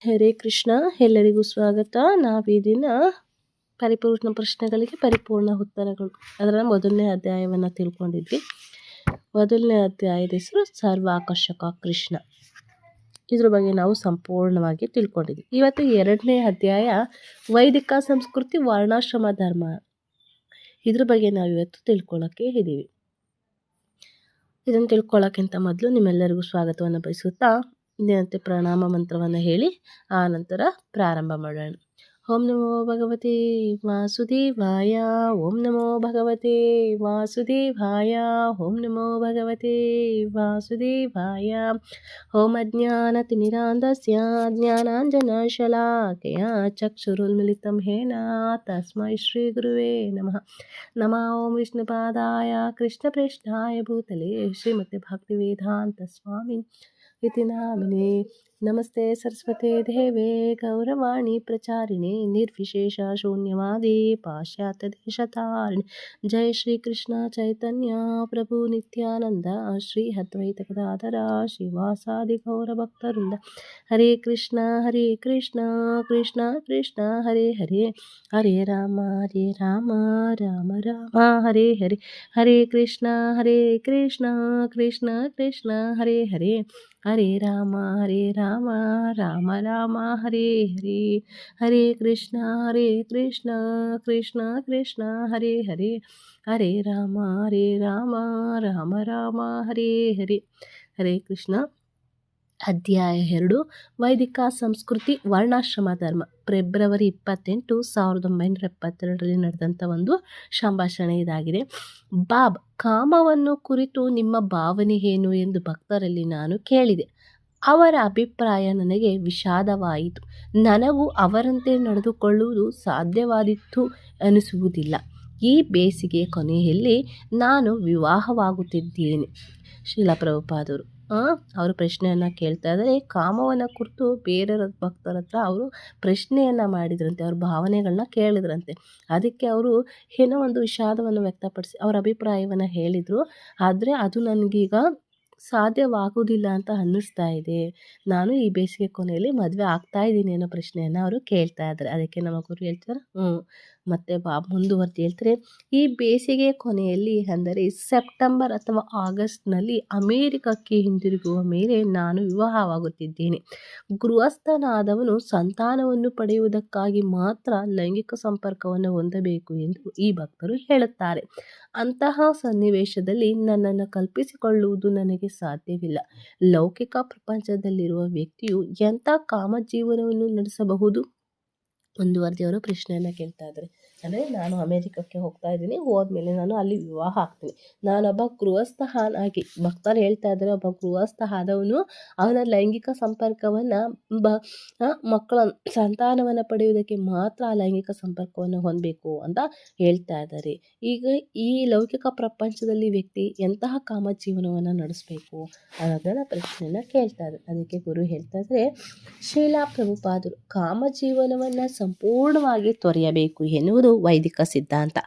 ಹರೇ ಕೃಷ್ಣ. ಎಲ್ಲರಿಗೂ ಸ್ವಾಗತ. ಈ ದಿನ ಪರಿಪೂರ್ಣ ಪ್ರಶ್ನೆಗಳಿಗೆ ಪರಿಪೂರ್ಣ ಉತ್ತರಗಳು ಅದರ ಮೊದಲನೇ ಅಧ್ಯಾಯವನ್ನು ತಿಳ್ಕೊಂಡಿದ್ವಿ. ಮೊದಲನೇ ಅಧ್ಯಾಯದ ಹೆಸರು ಸರ್ವಾಕರ್ಷಕ ಕೃಷ್ಣ. ಇದ್ರ ಬಗ್ಗೆ ನಾವು ಸಂಪೂರ್ಣವಾಗಿ ತಿಳ್ಕೊಂಡಿದ್ವಿ. ಇವತ್ತು ಎರಡನೇ ಅಧ್ಯಾಯ ವೈದಿಕ ಸಂಸ್ಕೃತಿ ವರ್ಣಾಶ್ರಮ ಧರ್ಮ. ಇದ್ರ ಬಗ್ಗೆ ನಾವು ಇವತ್ತು ತಿಳ್ಕೊಳ್ಳೋಕ್ಕೆ ಇದ್ದೀವಿ. ಇದನ್ನು ತಿಳ್ಕೊಳ್ಳೋಕ್ಕಿಂತ ಮೊದಲು ನಿಮ್ಮೆಲ್ಲರಿಗೂ ಸ್ವಾಗತವನ್ನು ಬಯಸುತ್ತಾ ದಿನಂತೆ ಪ್ರಣಾಮ ಮಂತ್ರವನ್ನು ಹೇಳಿ ಆ ನಂತರ ಪ್ರಾರಂಭ ಮಾಡೋಣ. ಓಂ ನಮೋ ಭಗವತೆ ವಾಸುದೇವಾಯ. ಓಂ ನಮೋ ಭಗವತೆ ವಾಸುದೇವಾಯ. ಓಂ ನಮೋ ಭಗವತೆ ವಾಸುದೇವಾಯ. ಓಂ ಅಜ್ಞಾನತಿಮಿರಾಂಧಸ್ಯ ಜ್ಞಾನಾಂಜನಶಲಾಕಯ ಚಕ್ಷುರುನ್ಮಿಲಿತಂ ಯೇನ ತಸ್ಮೈ ಶ್ರೀ ಗುರುವೇ ನಮಃ. ನಮಃ ಓಂ ವಿಷ್ಣುಪಾದಾಯ ಕೃಷ್ಣಪ್ರೇಷ್ಠಾಯ ಭೂತಲೆ ಶ್ರೀಮತಿ ಭಕ್ತಿವೇದಾಂತ ಸ್ವಾಮಿ ಇತಿ ನಾಮಿನೇ. ನಮಸ್ತೆ ಸರಸ್ವತೆ ದೇವೇ ಗೌರವಾಣಿ ಪ್ರಚಾರಿಣೆ ನಿರ್ವಿಶೇಷ ಶೂನ್ಯವಾದಿ ಪಾಶ್ಚಾತ್ಯ ದೇಶತಾರಿಣಿ. ಜಯ ಶ್ರೀ ಕೃಷ್ಣ ಚೈತನ್ಯ ಪ್ರಭು ನಿತ್ಯಾನಂದ ಶ್ರೀ ಅದ್ವೈತ ಗದಾಧರ ಶ್ರೀವಾಸಾದಿ ಗೌರ ಭಕ್ತವೃಂದ. ಹರೇ ಕೃಷ್ಣ ಕೃಷ್ಣ ಕೃಷ್ಣ ಹರೇ ಹರೇ, ಹರೇ ರಾಮ ರಾಮ ರಾಮ ಹರೇ ಹರೇ. ಹರೇ ಕೃಷ್ಣ ಕೃಷ್ಣ ಕೃಷ್ಣ ಹರೇ ಹರೇ, ಹರೇ ರಾಮ ರಾಮ ರಾಮ ಹರೇ ಹರೇ. ಹರೇ ಕೃಷ್ಣ ಕೃಷ್ಣ ಕೃಷ್ಣ ಹರೇ ಹರೇ, ಹರೇ ರಾಮ ರಾಮ ರಾಮ ಹರೇ ಹರೇ. ಹರೇ ಕೃಷ್ಣ. ಅಧ್ಯಾಯ 2 ವೈದಿಕ ಸಂಸ್ಕೃತಿ ವರ್ಣಾಶ್ರಮ ಧರ್ಮ. ಫೆಬ್ರವರಿ 28, 1972 ನಡೆದಂಥ ಒಂದು ಸಂಭಾಷಣೆ ಇದಾಗಿದೆ. ಬಾಬ್, ಕಾಮವನ್ನು ಕುರಿತು ನಿಮ್ಮ ಭಾವನೆ ಏನು ಎಂದು ಭಕ್ತರಲ್ಲಿ ನಾನು ಕೇಳಿದೆ. ಅವರ ಅಭಿಪ್ರಾಯ ನನಗೆ ವಿಷಾದವಾಯಿತು. ನನಗೂ ಅವರಂತೆ ನಡೆದುಕೊಳ್ಳುವುದು ಸಾಧ್ಯವಾದೀತು ಅನಿಸುವುದಿಲ್ಲ. ಈ ಬೇಸಿಗೆ ಕೊನೆಯಲ್ಲಿ ನಾನು ವಿವಾಹವಾಗುತ್ತಿದ್ದೇನೆ. ಶ್ರೀಲ ಪ್ರಭುಪಾದರು ಅವರು ಪ್ರಶ್ನೆಯನ್ನು ಕೇಳ್ತಾ ಇದ್ದಾರೆ. ಕಾಮವನ್ನು ಕುರಿತು ಬೇರೆ ಭಕ್ತರ ಹತ್ರ ಅವರು ಪ್ರಶ್ನೆಯನ್ನು ಮಾಡಿದ್ರಂತೆ, ಅವ್ರ ಭಾವನೆಗಳನ್ನ ಕೇಳಿದ್ರಂತೆ. ಅದಕ್ಕೆ ಅವರು ಏನೋ ಒಂದು ವಿಷಾದವನ್ನು ವ್ಯಕ್ತಪಡಿಸಿ ಅವರ ಅಭಿಪ್ರಾಯವನ್ನು ಹೇಳಿದರು. ಆದರೆ ಅದು ನನಗೀಗ ಸಾಧ್ಯವಾಗುವುದಿಲ್ಲ ಅಂತ ಅನ್ನಿಸ್ತಾ ಇದೆ. ನಾನು ಈ ಬೇಸಿಗೆ ಕೊನೆಯಲ್ಲಿ ಮದುವೆ ಆಗ್ತಾ ಇದ್ದೀನಿ ಅನ್ನೋ ಪ್ರಶ್ನೆಯನ್ನು ಅವರು ಕೇಳ್ತಾ ಇದ್ದಾರೆ. ಅದಕ್ಕೆ ನಮ್ಮ ಗುರು ಹೇಳ್ತಾರೆ ಮತ್ತೆ ಮುಂದುವರೆದು ಹೇಳ್ತಾರೆ, ಈ ಬೇಸಿಗೆ ಕೊನೆಯಲ್ಲಿ ಅಂದರೆ ಸೆಪ್ಟೆಂಬರ್ ಅಥವಾ ಆಗಸ್ಟ್ನಲ್ಲಿ ಅಮೇರಿಕಕ್ಕೆ ಹಿಂದಿರುಗುವ ಮೇಲೆ ನಾನು ವಿವಾಹವಾಗುತ್ತಿದ್ದೇನೆ. ಗೃಹಸ್ಥನಾದವನು ಸಂತಾನವನ್ನು ಪಡೆಯುವುದಕ್ಕಾಗಿ ಮಾತ್ರ ಲೈಂಗಿಕ ಸಂಪರ್ಕವನ್ನು ಹೊಂದಬೇಕು ಎಂದು ಈ ಭಕ್ತರು ಹೇಳುತ್ತಾರೆ. ಅಂತಹ ಸನ್ನಿವೇಶದಲ್ಲಿ ನನ್ನನ್ನು ಕಲ್ಪಿಸಿಕೊಳ್ಳುವುದು ನನಗೆ ಸಾಧ್ಯವಿಲ್ಲ. ಲೌಕಿಕ ಪ್ರಪಂಚದಲ್ಲಿರುವ ವ್ಯಕ್ತಿಯು ಎಂಥ ಕಾಮಜೀವನವನ್ನು ನಡೆಸಬಹುದು? ಮುಂದುವರೆದವರು ಪ್ರಶ್ನೆಯನ್ನು ಕೇಳ್ತಾ ಇದ್ದಾರೆ. ಅಂದರೆ ನಾನು ಅಮೇರಿಕಕ್ಕೆ ಹೋಗ್ತಾ ಇದ್ದೀನಿ, ಹೋದ್ಮೇಲೆ ನಾನು ಅಲ್ಲಿ ವಿವಾಹ ಆಗ್ತೀನಿ. ನಾನೊಬ್ಬ ಗೃಹಸ್ಥ ಆಗಿ ಭಕ್ತರು ಹೇಳ್ತಾ ಇದ್ದಾರೆ, ಒಬ್ಬ ಗೃಹಸ್ಥ ಆದವನು ಅವನ ಲೈಂಗಿಕ ಸಂಪರ್ಕವನ್ನು ಮಕ್ಕಳ ಸಂತಾನವನ್ನು ಪಡೆಯುವುದಕ್ಕೆ ಮಾತ್ರ ಲೈಂಗಿಕ ಸಂಪರ್ಕವನ್ನು ಹೊಂದಬೇಕು ಅಂತ ಹೇಳ್ತಾ ಇದ್ದಾರೆ. ಈಗ ಈ ಲೌಕಿಕ ಪ್ರಪಂಚದಲ್ಲಿ ವ್ಯಕ್ತಿ ಎಂತಹ ಕಾಮ ಜೀವನವನ್ನು ನಡೆಸಬೇಕು ಅನ್ನೋದನ್ನ ಪ್ರಶ್ನೆಯನ್ನು ಕೇಳ್ತಾ ಇದ್ದಾರೆ. ಅದಕ್ಕೆ ಗುರು ಹೇಳ್ತಾ ಇದ್ದಾರೆ, ಶ್ರೀಲಾ ಪ್ರಭುಪಾದರು ಕಾಮ ಜೀವನವನ್ನು ಸಂಪೂರ್ಣವಾಗಿ ತೊರೆಯಬೇಕು ಎನ್ನುವುದು ವೈದಿಕ ಸಿದ್ಧಾಂತ.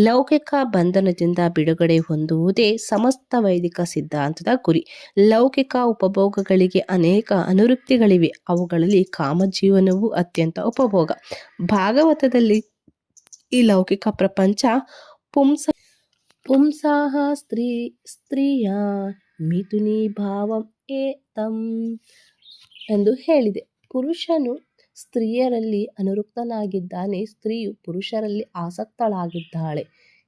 ಲೌಕಿಕ ಬಂಧನದಿಂದ ಬಿಡುಗಡೆ ಹೊಂದುವುದೇ ಸಮಸ್ತ ವೈದಿಕ ಸಿದ್ಧಾಂತದ ಗುರಿ. ಲೌಕಿಕ ಉಪಭೋಗಗಳಿಗೆ ಅನೇಕ ಅನುವೃತ್ತಿಗಳಿವೆ. ಅವುಗಳಲ್ಲಿ ಕಾಮಜೀವನವು ಅತ್ಯಂತ ಉಪಭೋಗ. ಭಾಗವತದಲ್ಲಿ ಈ ಲೌಕಿಕ ಪ್ರಪಂಚ ಪುಂಸಾಹ ಸ್ತ್ರೀಯ ಮಿಥುನಿ ಭಾವಂ ಏತಂ ಎಂದು ಹೇಳಿದೆ. ಪುರುಷನು ಸ್ತ್ರೀಯರಲ್ಲಿ ಅನುರಕ್ತನಾಗಿದ್ದಾನೆ, ಸ್ತ್ರೀಯು ಪುರುಷರಲ್ಲಿ ಆಸಕ್ತಳಾಗಿದ್ದಾಳೆ.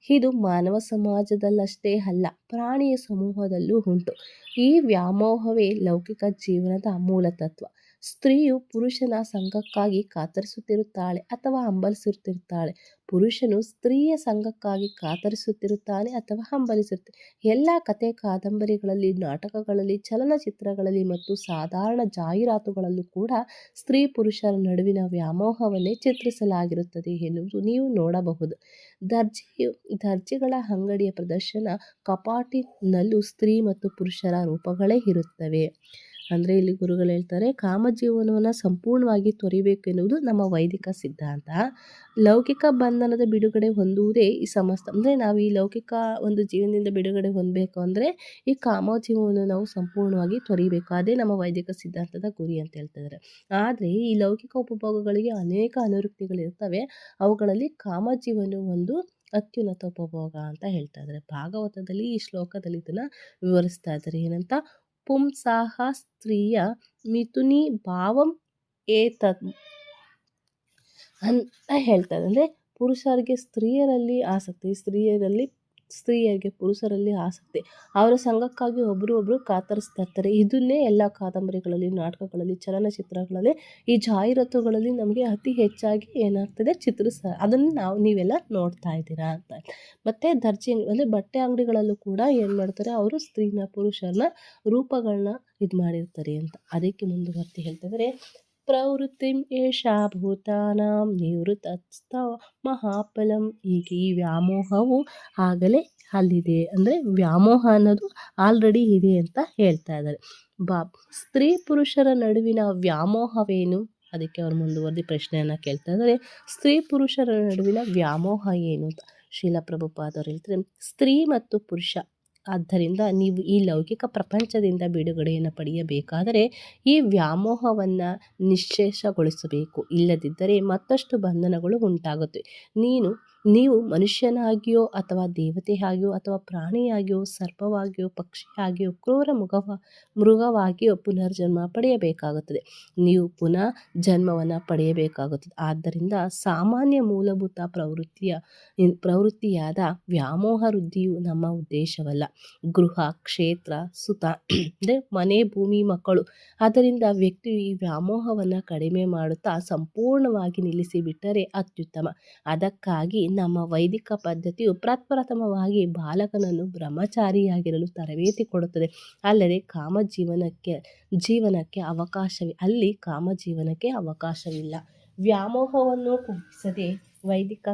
ಇದು ಮಾನವ ಸಮಾಜದಲ್ಲಷ್ಟೇ ಅಲ್ಲ, ಪ್ರಾಣಿಯ ಸಮೂಹದಲ್ಲೂ ಉಂಟು. ಈ ವ್ಯಾಮೋಹವೇ ಲೌಕಿಕ ಜೀವನದ ಮೂಲತತ್ವ. ಸ್ತ್ರೀಯು ಪುರುಷನ ಸಂಘಕ್ಕಾಗಿ ಕಾತರಿಸುತ್ತಿರುತ್ತಾಳೆ ಅಥವಾ ಹಂಬಲಿಸುತ್ತಿರುತ್ತಾಳೆ. ಪುರುಷನು ಸ್ತ್ರೀಯ ಸಂಘಕ್ಕಾಗಿ ಕಾತರಿಸುತ್ತಿರುತ್ತಾನೆ ಅಥವಾ ಹಂಬಲಿಸುತ್ತಾನೆ. ಎಲ್ಲ ಕತೆ ಕಾದಂಬರಿಗಳಲ್ಲಿ, ನಾಟಕಗಳಲ್ಲಿ, ಚಲನಚಿತ್ರಗಳಲ್ಲಿ ಮತ್ತು ಸಾಧಾರಣ ಜಾಹೀರಾತುಗಳಲ್ಲೂ ಕೂಡ ಸ್ತ್ರೀ ಪುರುಷರ ನಡುವಿನ ವ್ಯಾಮೋಹವನ್ನೇ ಚಿತ್ರಿಸಲಾಗಿರುತ್ತದೆ ಎನ್ನುವುದು ನೀವು ನೋಡಬಹುದು. ದರ್ಜಿಗಳ ಅಂಗಡಿಯ ಪ್ರದರ್ಶನ ಕಪಾಟಿನಲ್ಲೂ ಸ್ತ್ರೀ ಮತ್ತು ಪುರುಷರ ರೂಪಗಳೇ ಇರುತ್ತವೆ. ಅಂದರೆ ಇಲ್ಲಿ ಗುರುಗಳು ಹೇಳ್ತಾರೆ, ಕಾಮಜೀವನವನ್ನು ಸಂಪೂರ್ಣವಾಗಿ ತೊರಿಬೇಕು ಎನ್ನುವುದು ನಮ್ಮ ವೈದಿಕ ಸಿದ್ಧಾಂತ. ಲೌಕಿಕ ಬಂಧನದ ಬಿಡುಗಡೆ ಹೊಂದುವುದೇ ಈ ಸಮಸ್ತ. ಅಂದರೆ ನಾವು ಈ ಲೌಕಿಕ ಒಂದು ಜೀವನದಿಂದ ಬಿಡುಗಡೆ ಹೊಂದಬೇಕು ಅಂದರೆ ಈ ಕಾಮಜೀವನವನ್ನು ನಾವು ಸಂಪೂರ್ಣವಾಗಿ ತೊರಿಬೇಕು. ಅದೇ ನಮ್ಮ ವೈದಿಕ ಸಿದ್ಧಾಂತದ ಗುರಿ ಅಂತ ಹೇಳ್ತಿದ್ದಾರೆ. ಆದರೆ ಈ ಲೌಕಿಕ ಉಪಭೋಗಗಳಿಗೆ ಅನೇಕ ಅನುವೃತ್ತಿಗಳಿರ್ತವೆ. ಅವುಗಳಲ್ಲಿ ಕಾಮಜೀವನ ಒಂದು ಅತ್ಯುನ್ನತ ಉಪಭೋಗ ಅಂತ ಹೇಳ್ತಾ ಇದ್ದಾರೆ. ಭಾಗವತದಲ್ಲಿ ಈ ಶ್ಲೋಕದಲ್ಲಿ ಇದನ್ನು ವಿವರಿಸ್ತಾ ಇದ್ದಾರೆ. ಏನಂತ, ಪುಂಸಾಹ ಸ್ತ್ರೀಯ ಮಿಥುನಿ ಭಾವಂ ಏತದ್ ಅಂತ ಹೇಳ್ತಾರೆ. ಅಂದರೆ ಪುರುಷರಿಗೆ ಸ್ತ್ರೀಯರಲ್ಲಿ ಆಸಕ್ತಿ, ಸ್ತ್ರೀಯರಿಗೆ ಪುರುಷರಲ್ಲಿ ಆಸಕ್ತಿ, ಅವರ ಸಂಘಕ್ಕಾಗಿ ಒಬ್ಬರು ಕಾತರಿಸ್ತಾ ಇರ್ತಾರೆ. ಇದನ್ನೇ ಎಲ್ಲ ಕಾದಂಬರಿಗಳಲ್ಲಿ, ನಾಟಕಗಳಲ್ಲಿ, ಚಲನಚಿತ್ರಗಳಲ್ಲಿ, ಈ ಜಾಹೀರಾತುಗಳಲ್ಲಿ ನಮಗೆ ಅತಿ ಹೆಚ್ಚಾಗಿ ಏನಾಗ್ತದೆ ಅದನ್ನು ನೀವೆಲ್ಲ ನೋಡ್ತಾ ಇದ್ದೀರಾ ಅಂತ. ಮತ್ತು ಅಂದರೆ ಬಟ್ಟೆ ಅಂಗಡಿಗಳಲ್ಲೂ ಕೂಡ ಏನು ಮಾಡ್ತಾರೆ, ಅವರು ಪುರುಷರನ್ನ ರೂಪಗಳನ್ನ ಇದು ಮಾಡಿರ್ತಾರೆ ಅಂತ. ಅದಕ್ಕೆ ಮುಂದುವರ್ತಿ ಹೇಳ್ತಿದ್ದಾರೆ, ಪ್ರವೃತ್ತಿಂ ಏಷಾ ಭೂತಾನಾಂ ನಿವೃತ್ತಸ್ತವ ಮಹಾಫಲಂ. ಈಗ ಈ ವ್ಯಾಮೋಹವು ಆಗಲೇ ಅಲ್ಲಿದೆ, ಅಂದರೆ ವ್ಯಾಮೋಹ ಅನ್ನೋದು ಆಲ್ರೆಡಿ ಇದೆ ಅಂತ ಹೇಳ್ತಾ ಇದ್ದಾರೆ. ಸ್ತ್ರೀ ಪುರುಷರ ನಡುವಿನ ವ್ಯಾಮೋಹವೇನು? ಅದಕ್ಕೆ ಅವರು ಮುಂದುವರೆದು ಪ್ರಶ್ನೆಯನ್ನು ಕೇಳ್ತಾ ಇದ್ದಾರೆ, ಸ್ತ್ರೀ ಪುರುಷರ ನಡುವಿನ ವ್ಯಾಮೋಹ ಏನು ಅಂತ. ಶ್ರೀಲ ಪ್ರಭುಪಾದರು ಹೇಳ್ತಾರೆ, ಸ್ತ್ರೀ ಮತ್ತು ಪುರುಷ, ಆದ್ದರಿಂದ ನೀವು ಈ ಲೌಕಿಕ ಪ್ರಪಂಚದಿಂದ ಬಿಡುಗಡೆಯನ್ನು ಪಡೆಯಬೇಕಾದರೆ ಈ ವ್ಯಾಮೋಹವನ್ನು ನಿಶ್ಶೇಷಗೊಳಿಸಬೇಕು. ಇಲ್ಲದಿದ್ದರೆ ಮತ್ತಷ್ಟು ಬಂಧನಗಳು ಉಂಟಾಗುತ್ತೆ. ನೀವು ಮನುಷ್ಯನಾಗಿಯೋ ಅಥವಾ ದೇವತೆಯಾಗಿಯೋ ಅಥವಾ ಪ್ರಾಣಿಯಾಗಿಯೋ ಸರ್ಪವಾಗಿಯೋ ಪಕ್ಷಿಯಾಗಿಯೋ ಕ್ರೂರ ಮೃಗವಾಗಿಯೋ ಪುನರ್ಜನ್ಮ ಪಡೆಯಬೇಕಾಗುತ್ತದೆ. ನೀವು ಪುನಃ ಜನ್ಮವನ್ನು ಪಡೆಯಬೇಕಾಗುತ್ತದೆ. ಆದ್ದರಿಂದ ಸಾಮಾನ್ಯ ಮೂಲಭೂತ ಪ್ರವೃತ್ತಿಯಾದ ವ್ಯಾಮೋಹ ವೃದ್ಧಿಯು ನಮ್ಮ ಉದ್ದೇಶವಲ್ಲ. ಗೃಹ, ಕ್ಷೇತ್ರ, ಸುತ ಅಂದರೆ ಮನೆ, ಭೂಮಿ, ಮಕ್ಕಳು, ಅದರಿಂದ ವ್ಯಕ್ತಿಯು ಈ ವ್ಯಾಮೋಹವನ್ನು ಕಡಿಮೆ ಮಾಡುತ್ತಾ ಸಂಪೂರ್ಣವಾಗಿ ನಿಲ್ಲಿಸಿಬಿಟ್ಟರೆ ಅತ್ಯುತ್ತಮ. ಅದಕ್ಕಾಗಿ ನಮ್ಮ ವೈದಿಕ ಪದ್ಧತಿಯು ಪ್ರಪ್ರಥಮವಾಗಿ ಬಾಲಕನನ್ನು ಬ್ರಹ್ಮಚಾರಿಯಾಗಿರಲು ತರಬೇತಿ ಕೊಡುತ್ತದೆ. ಅಲ್ಲದೆ ಕಾಮಜೀವನಕ್ಕೆ ಅವಕಾಶವಿಲ್ಲ. ವ್ಯಾಮೋಹವನ್ನು ಕುಗ್ಗಿಸದೆ ವೈದಿಕ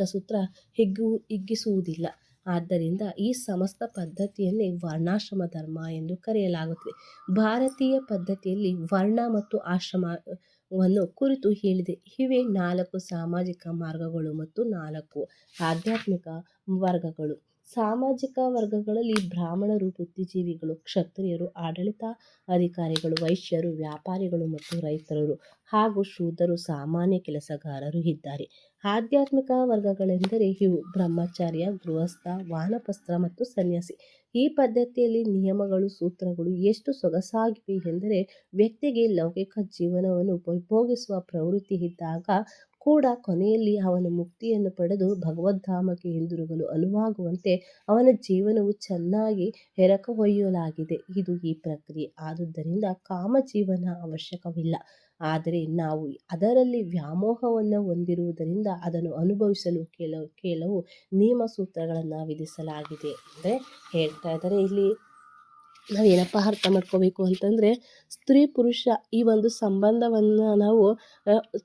ಸೂತ್ರ ಹಿಗ್ಗಿಸುವುದಿಲ್ಲ. ಆದ್ದರಿಂದ ಈ ಸಮಸ್ತ ಪದ್ಧತಿಯನ್ನೇ ವರ್ಣಾಶ್ರಮ ಧರ್ಮ ಎಂದು ಕರೆಯಲಾಗುತ್ತದೆ. ಭಾರತೀಯ ಪದ್ಧತಿಯಲ್ಲಿ ವರ್ಣ ಮತ್ತು ಆಶ್ರಮವನ್ನು ಕುರಿತು ಹೇಳಿದೆ. ಇವೇ 4 ಸಾಮಾಜಿಕ ಮಾರ್ಗಗಳು ಮತ್ತು 4 ಆಧ್ಯಾತ್ಮಿಕ ವರ್ಗಗಳು. ಸಾಮಾಜಿಕ ವರ್ಗಗಳಲ್ಲಿ ಬ್ರಾಹ್ಮಣರು, ಬುದ್ಧಿಜೀವಿಗಳು, ಕ್ಷತ್ರಿಯರು, ಆಡಳಿತ ಅಧಿಕಾರಿಗಳು, ವೈಶ್ಯರು, ವ್ಯಾಪಾರಿಗಳು ಮತ್ತು ರೈತರು ಹಾಗೂ ಶೂದ್ರರು, ಸಾಮಾನ್ಯ ಕೆಲಸಗಾರರು ಇದ್ದಾರೆ. ಆಧ್ಯಾತ್ಮಿಕ ವರ್ಗಗಳೆಂದರೆ ಇವು: ಬ್ರಹ್ಮಚಾರ್ಯ, ಗೃಹಸ್ಥ, ವಾನಪ್ರಸ್ಥ ಮತ್ತು ಸನ್ಯಾಸಿ. ಈ ಪದ್ಧತಿಯಲ್ಲಿ ನಿಯಮಗಳು, ಸೂತ್ರಗಳು ಎಷ್ಟು ಸೊಗಸಾಗಿವೆ ಎಂದರೆ, ವ್ಯಕ್ತಿಗೆ ಲೌಕಿಕ ಜೀವನವನ್ನು ಉಪಭೋಗಿಸುವ ಪ್ರವೃತ್ತಿ ಇದ್ದಾಗ ಕೂಡ ಕೊನೆಯಲ್ಲಿ ಅವನು ಮುಕ್ತಿಯನ್ನು ಪಡೆದು ಭಗವದ್ಧಾಮಕ್ಕೆ ಹಿಂದಿರುಗಲು ಅನುವಾಗುವಂತೆ ಅವನ ಜೀವನವು ಚೆನ್ನಾಗಿ ಎರಕಹೊಯ್ಯಲಾಗಿದೆ. ಇದು ಈ ಪ್ರಕ್ರಿಯೆ. ಆದುದರಿಂದ ಕಾಮಜೀವನ ಅವಶ್ಯಕವಿಲ್ಲ. ಆದರೆ ನಾವು ಅದರಲ್ಲಿ ವ್ಯಾಮೋಹವನ್ನು ಹೊಂದಿರುವುದರಿಂದ ಅದನ್ನು ಅನುಭವಿಸಲು ಕೆಲವು ನಿಯಮ ಸೂತ್ರಗಳನ್ನು ವಿಧಿಸಲಾಗಿದೆ ಅಂದರೆ ಹೇಳ್ತಾ ಇದ್ದಾರೆ. ಇಲ್ಲಿ ನಾವೇನಪ್ಪ ಅರ್ಥ ಮಾಡ್ಕೋಬೇಕು ಅಂತಂದರೆ, ಸ್ತ್ರೀ ಪುರುಷ ಈ ಒಂದು ಸಂಬಂಧವನ್ನು ನಾವು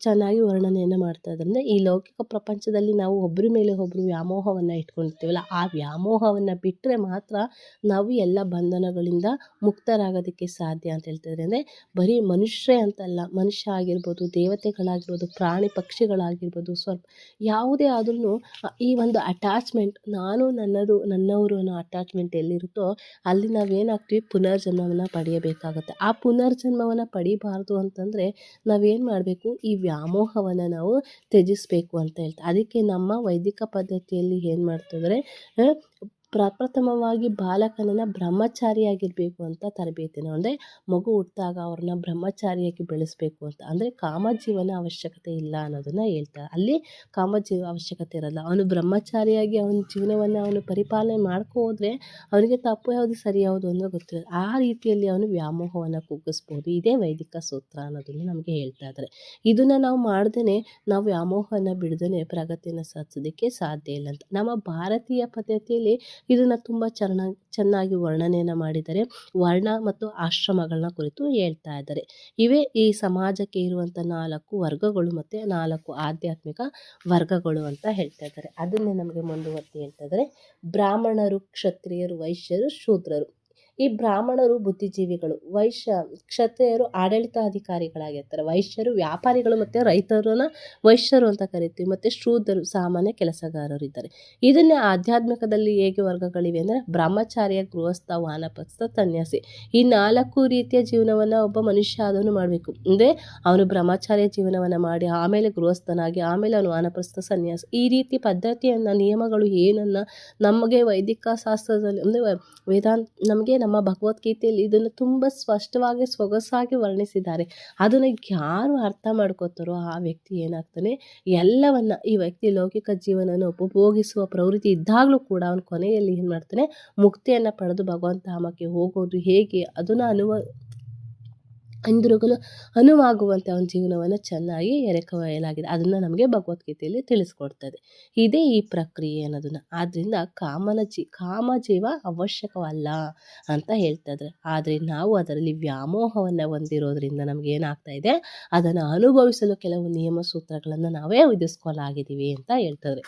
ಚೆನ್ನಾಗಿ ವರ್ಣನೆಯನ್ನು ಮಾಡ್ತಾ ಇದ್ದಾರೆ. ಈ ಲೌಕಿಕ ಪ್ರಪಂಚದಲ್ಲಿ ನಾವು ಒಬ್ಬರ ಮೇಲೆ ಒಬ್ಬರು ವ್ಯಾಮೋಹವನ್ನು ಇಟ್ಕೊಂಡಿರ್ತೀವಲ್ಲ, ಆ ವ್ಯಾಮೋಹವನ್ನು ಬಿಟ್ಟರೆ ಮಾತ್ರ ನಾವು ಎಲ್ಲ ಬಂಧನಗಳಿಂದ ಮುಕ್ತರಾಗೋದಕ್ಕೆ ಸಾಧ್ಯ ಅಂತ ಹೇಳ್ತಿದ್ದಾರೆ. ಅಂದರೆ ಬರೀ ಮನುಷ್ಯ ಅಂತಲ್ಲ, ಮನುಷ್ಯ ಆಗಿರ್ಬೋದು, ದೇವತೆಗಳಾಗಿರ್ಬೋದು, ಪ್ರಾಣಿ ಪಕ್ಷಿಗಳಾಗಿರ್ಬೋದು, ಯಾವುದೇ ಆದ್ರೂ ಈ ಒಂದು ಅಟ್ಯಾಚ್ಮೆಂಟ್, ನನ್ನವರು ಅನ್ನೋ ಅಟ್ಯಾಚ್ಮೆಂಟ್ ಎಲ್ಲಿರುತ್ತೋ ಅಲ್ಲಿ ನಾವೇನಾಗ್ತೀವಿ, ಪುನರ್ಜನ್ಮವನ್ನು ಪಡೆಯಬೇಕಾಗುತ್ತೆ. ಆ ಪುನರ್ಜನ್ಮವನ್ನು ಪಡಿಬಾರ್ದು ಅಂತಂದರೆ ನಾವೇನು ಮಾಡಬೇಕು, ಈ ವ್ಯಾಮೋಹವನ್ನು ನಾವು ತ್ಯಜಿಸಬೇಕು ಅಂತ ಹೇಳ್ತಾರೆ. ಅದಕ್ಕೆ ನಮ್ಮ ವೈದಿಕ ಪದ್ಧತಿಯಲ್ಲಿ ಏನು ಮಾಡ್ತಿದ್ದಾರೆ, ಪ್ರಪ್ರಥಮವಾಗಿ ಬಾಲಕನನ್ನು ಬ್ರಹ್ಮಚಾರಿಯಾಗಿರಬೇಕು ಅಂತ ತರಬೇತಿನ, ಅಂದರೆ ಮಗು ಹುಟ್ಟಿದಾಗ ಅವ್ರನ್ನ ಬ್ರಹ್ಮಚಾರಿಯಾಗಿ ಬೆಳೆಸಬೇಕು ಅಂತ. ಅಂದರೆ ಕಾಮಜೀವನ ಅವಶ್ಯಕತೆ ಇಲ್ಲ ಅನ್ನೋದನ್ನು ಹೇಳ್ತಾರೆ. ಅಲ್ಲಿ ಕಾಮಜೀವ ಅವಶ್ಯಕತೆ ಇರಲ್ಲ. ಅವನು ಬ್ರಹ್ಮಚಾರಿಯಾಗಿ ಅವನ ಜೀವನವನ್ನು ಅವನು ಪರಿಪಾಲನೆ ಹೋದರೆ ಅವನಿಗೆ ತಪ್ಪು ಯಾವುದು ಸರಿ ಯಾವುದು ಅನ್ನೋ ಗೊತ್ತಿರೋದು. ಆ ರೀತಿಯಲ್ಲಿ ಅವನು ವ್ಯಾಮೋಹವನ್ನು ಕುಗ್ಗಿಸ್ಬೋದು. ಇದೇ ವೈದಿಕ ಸೂತ್ರ ಅನ್ನೋದನ್ನು ನಮಗೆ ಹೇಳ್ತಾ ಇದ್ದಾರೆ. ಇದನ್ನು ನಾವು ಮಾಡ್ದೇ ನಾವು ವ್ಯಾಮೋಹವನ್ನು ಬಿಡದೇ ಪ್ರಗತಿಯನ್ನು ಸಾಧಿಸೋದಕ್ಕೆ ಸಾಧ್ಯ ಇಲ್ಲ ಅಂತ. ನಮ್ಮ ಭಾರತೀಯ ಪದ್ಧತಿಯಲ್ಲಿ ಇದನ್ನು ತುಂಬ ಚೆನ್ನಾಗಿ ವರ್ಣನೆಯನ್ನು ಮಾಡಿದ್ದಾರೆ. ವರ್ಣ ಮತ್ತು ಆಶ್ರಮಗಳನ್ನ ಕುರಿತು ಹೇಳ್ತಾ ಇದ್ದಾರೆ. ಇವೇ ಈ ಸಮಾಜಕ್ಕೆ ಇರುವಂಥ 4 ವರ್ಗಗಳು ಮತ್ತು 4 ಆಧ್ಯಾತ್ಮಿಕ ವರ್ಗಗಳು ಅಂತ ಹೇಳ್ತಾ ಇದ್ದಾರೆ. ಅದನ್ನೇ ನಮಗೆ ಮುಂದುವರ್ತಿ ಹೇಳ್ತಾ ಇದ್ದಾರೆ. ಬ್ರಾಹ್ಮಣರು, ಕ್ಷತ್ರಿಯರು, ವೈಶ್ಯರು, ಶೂದ್ರರು. ಈ ಬ್ರಾಹ್ಮಣರು ಬುದ್ಧಿಜೀವಿಗಳು, ಕ್ಷತ್ರಿಯರು ಆಡಳಿತಾಧಿಕಾರಿಗಳಾಗಿರ್ತಾರೆ, ವೈಶ್ಯರು ವ್ಯಾಪಾರಿಗಳು ಮತ್ತು ರೈತರನ್ನ ವೈಶ್ಯರು ಅಂತ ಕರಿತೀವಿ, ಮತ್ತು ಶೂದ್ರರು ಸಾಮಾನ್ಯ ಕೆಲಸಗಾರರು ಇದ್ದಾರೆ. ಇದನ್ನೇ ಆಧ್ಯಾತ್ಮಿಕದಲ್ಲಿ ಹೇಗೆ ವರ್ಗಗಳಿವೆ ಅಂದರೆ ಬ್ರಹ್ಮಚಾರ್ಯ, ಗೃಹಸ್ಥ, ವಾನಪ್ರಸ್ಥ, ಸನ್ಯಾಸಿ. ಈ 4 ರೀತಿಯ ಜೀವನವನ್ನು ಒಬ್ಬ ಮನುಷ್ಯ ಅದನ್ನು ಮಾಡಬೇಕು. ಅಂದರೆ ಅವನು ಬ್ರಹ್ಮಚಾರ್ಯ ಜೀವನವನ್ನು ಮಾಡಿ ಆಮೇಲೆ ಗೃಹಸ್ಥನಾಗಿ ಆಮೇಲೆ ಅವನು ವಾನಪ್ರಸ್ಥ, ಸನ್ಯಾಸ. ಈ ರೀತಿ ಪದ್ಧತಿಯನ್ನು, ನಿಯಮಗಳು ಏನನ್ನು ನಮಗೆ ವೈದಿಕ ಶಾಸ್ತ್ರದಲ್ಲಿ ಅಂದರೆ ನಮಗೆ ನಮ್ಮ ಭಗವದ್ಗೀತೆಯಲ್ಲಿ ಇದನ್ನು ತುಂಬ ಸ್ಪಷ್ಟವಾಗಿ ಸೊಗಸಾಗಿ ವರ್ಣಿಸಿದ್ದಾರೆ. ಅದನ್ನು ಯಾರು ಅರ್ಥ ಮಾಡ್ಕೋತಾರೋ ಆ ವ್ಯಕ್ತಿ ಏನಾಗ್ತಾನೆ, ಎಲ್ಲವನ್ನ ಈ ವ್ಯಕ್ತಿ ಲೌಕಿಕ ಜೀವನವನ್ನು ಉಪಭೋಗಿಸುವ ಪ್ರವೃತ್ತಿ ಇದ್ದಾಗಲೂ ಕೂಡ ಅವನ ಕೊನೆಯಲ್ಲಿ ಏನು ಮಾಡ್ತಾನೆ, ಮುಕ್ತಿಯನ್ನು ಪಡೆದು ಭಗವಂತ ಧಾಮಕ್ಕೆ ಹೋಗೋದು ಹೇಗೆ ಅದನ್ನು ಹಿಂದಿರುಗಲು ಅನುವಾಗುವಂತೆ ಅವನ ಜೀವನವನ್ನು ಚೆನ್ನಾಗಿ ಎರೆಕವಯಲಾಗಿದೆ. ಅದನ್ನು ನಮಗೆ ಭಗವದ್ಗೀತೆಯಲ್ಲಿ ತಿಳಿಸ್ಕೊಡ್ತದೆ. ಇದೇ ಈ ಪ್ರಕ್ರಿಯೆ ಅನ್ನೋದನ್ನು. ಆದ್ದರಿಂದ ಕಾಮಜೀವ ಅವಶ್ಯಕವಲ್ಲ ಅಂತ ಹೇಳ್ತಾ ಇದ್ದಾರೆ. ಆದರೆ ನಾವು ಅದರಲ್ಲಿ ವ್ಯಾಮೋಹವನ್ನು ಹೊಂದಿರೋದ್ರಿಂದ ನಮ್ಗೆ ಏನಾಗ್ತಾ ಇದೆ, ಅದನ್ನು ಅನುಭವಿಸಲು ಕೆಲವು ನಿಯಮ ಸೂತ್ರಗಳನ್ನು ನಾವೇ ವಿಧಿಸ್ಕೊಳ್ಳಾಗಿದ್ದೀವಿ ಅಂತ ಹೇಳ್ತಾರೆ.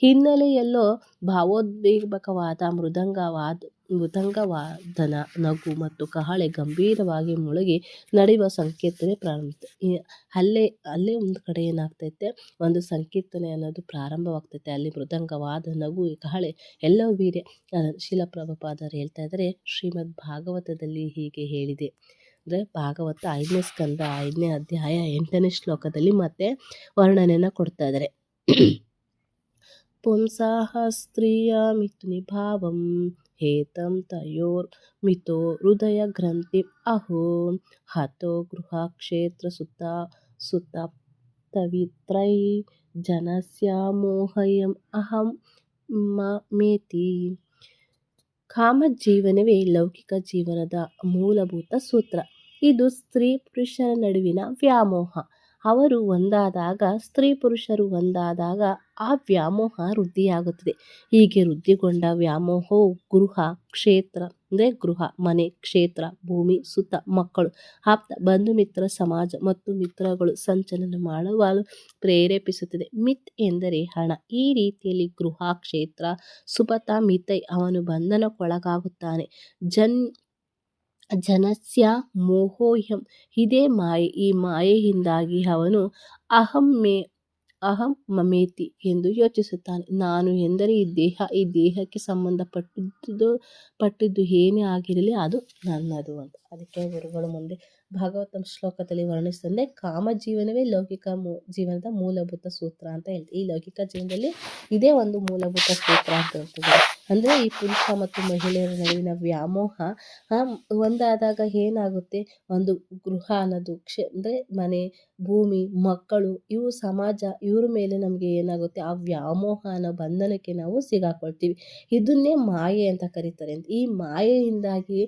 ಹಿನ್ನೆಲೆಯಲ್ಲೋ ಭಾವೋದ್ವೇಗಕವಾದ ಮೃದಂಗವಾದನ, ನಗು ಮತ್ತು ಕಹಳೆ ಗಂಭೀರವಾಗಿ ಮುಳುಗಿ ನಡೆಯುವ ಸಂಕೀರ್ತನೆ ಪ್ರಾರಂಭಿಸುತ್ತೆ. ಅಲ್ಲೇ ಒಂದು ಕಡೆ ಏನಾಗ್ತೈತೆ, ಒಂದು ಸಂಕೀರ್ತನೆ ಅನ್ನೋದು ಪ್ರಾರಂಭವಾಗ್ತೈತೆ. ಅಲ್ಲಿ ಮೃದಂಗವಾದ, ನಗು, ಕಹಳೆ ಎಲ್ಲವೂ ಬೇರೆ. ಶಿಲ ಪ್ರಭುಪಾದರು ಹೇಳ್ತಾ ಇದ್ದಾರೆ, ಶ್ರೀಮದ್ ಭಾಗವತದಲ್ಲಿ ಹೀಗೆ ಹೇಳಿದೆ. ಅಂದರೆ ಭಾಗವತ 5ನೇ ಸ್ಕಂದ 5ನೇ ಅಧ್ಯಾಯ 8ನೇ ಶ್ಲೋಕದಲ್ಲಿ ಮತ್ತೆ ವರ್ಣನೆಯನ್ನು ಕೊಡ್ತಾ ಇದ್ದಾರೆ. ಪುಂಸಾಹ ಸ್ತ್ರೀಯ ಮಿಥುನಿ ಭಾವಂ ಹೇತಂ ತಯೋರ್ ಮಿತೋ ಹೃದಯ ಗ್ರಂಥಿ ಅಹೋ ಹತೋ ಗೃಹ ಕ್ಷೇತ್ರ ಸುತಪ್ತವಿತ್ರೈ ಜನಸ್ಯ ಮೋಹಯಂ ಅಹಂ ಮೇತಿ. ಕಾಮಜೀವನವೇ ಲೌಕಿಕ ಜೀವನದ ಮೂಲಭೂತ ಸೂತ್ರ. ಇದು ಸ್ತ್ರೀ ಪುರುಷರ ನಡುವಿನ ವ್ಯಾಮೋಹ. ಅವರು ಒಂದಾದಾಗ, ಸ್ತ್ರೀ ಪುರುಷರು ಒಂದಾದಾಗ ಆ ವ್ಯಾಮೋಹ ವೃದ್ಧಿಯಾಗುತ್ತದೆ. ಹೀಗೆ ವೃದ್ಧಿಗೊಂಡ ವ್ಯಾಮೋಹವು ಗೃಹ ಕ್ಷೇತ್ರ ಅಂದರೆ ಗೃಹ, ಮನೆ, ಕ್ಷೇತ್ರ, ಭೂಮಿ, ಸುತ್ತ, ಮಕ್ಕಳು, ಆಪ್ತ ಬಂಧು ಮಿತ್ರ, ಸಮಾಜ ಮತ್ತು ಮಿತ್ರಗಳು ಸಂಚಲನ ಮಾಡಲು ಪ್ರೇರೇಪಿಸುತ್ತದೆ. ಮಿತ್ ಎಂದರೆ ಹಣ. ಈ ರೀತಿಯಲ್ಲಿ ಗೃಹ, ಕ್ಷೇತ್ರ, ಸುಪಥ, ಮಿತೈ ಅವನು ಬಂಧನಕ್ಕೊಳಗಾಗುತ್ತಾನೆ. ಜನಸ್ಯ ಮೋಹೋಹಂ ಇದೇ ಮಾಯೆ. ಈ ಮಾಯೆಯಿಂದಾಗಿ ಅವನು ಅಹಂ ಮಮೇತಿ ಎಂದು ಯೋಚಿಸುತ್ತಾನೆ. ನಾನು ಎಂದರೆ ಈ ದೇಹಕ್ಕೆ ಸಂಬಂಧಪಟ್ಟಿದ್ದು ಏನೇ ಆಗಿರಲಿ ಅದು ನನ್ನದು ಅಂತ. ಅದಕ್ಕೆ ಗುರುಗಳು ಮುಂದೆ ಭಾಗವತ ಶ್ಲೋಕದಲ್ಲಿ ವರ್ಣಿಸಿದಂತೆ ಕಾಮ ಜೀವನವೇ ಲೌಕಿಕ ಜೀವನದ ಮೂಲಭೂತ ಸೂತ್ರ ಅಂತ ಹೇಳ್ತೀವಿ. ಈ ಲೌಕಿಕ ಜೀವನದಲ್ಲಿ ಇದೇ ಒಂದು ಮೂಲಭೂತ ಸೂತ್ರ ಅಂತ ಹೇಳ್ತಿದ್ದಾರೆ. ಅಂದರೆ ಈ ಪುರುಷ ಮತ್ತು ಮಹಿಳೆಯರ ನಡುವಿನ ವ್ಯಾಮೋಹ ಒಂದಾದಾಗ ಏನಾಗುತ್ತೆ, ಒಂದು ಗೃಹ ಅನ್ನೋದು ಅಂದರೆ ಮನೆ, ಭೂಮಿ, ಮಕ್ಕಳು, ಇವು ಸಮಾಜ, ಇವ್ರ ಮೇಲೆ ನಮಗೆ ಏನಾಗುತ್ತೆ, ಆ ವ್ಯಾಮೋಹ ಅನ್ನೋ ಬಂಧನಕ್ಕೆ ನಾವು ಸಿಗಾಕೊಳ್ತೀವಿ. ಇದನ್ನೇ ಮಾಯೆ ಅಂತ ಕರೀತಾರೆ. ಈ ಮಾಯೆಯಿಂದಾಗಿ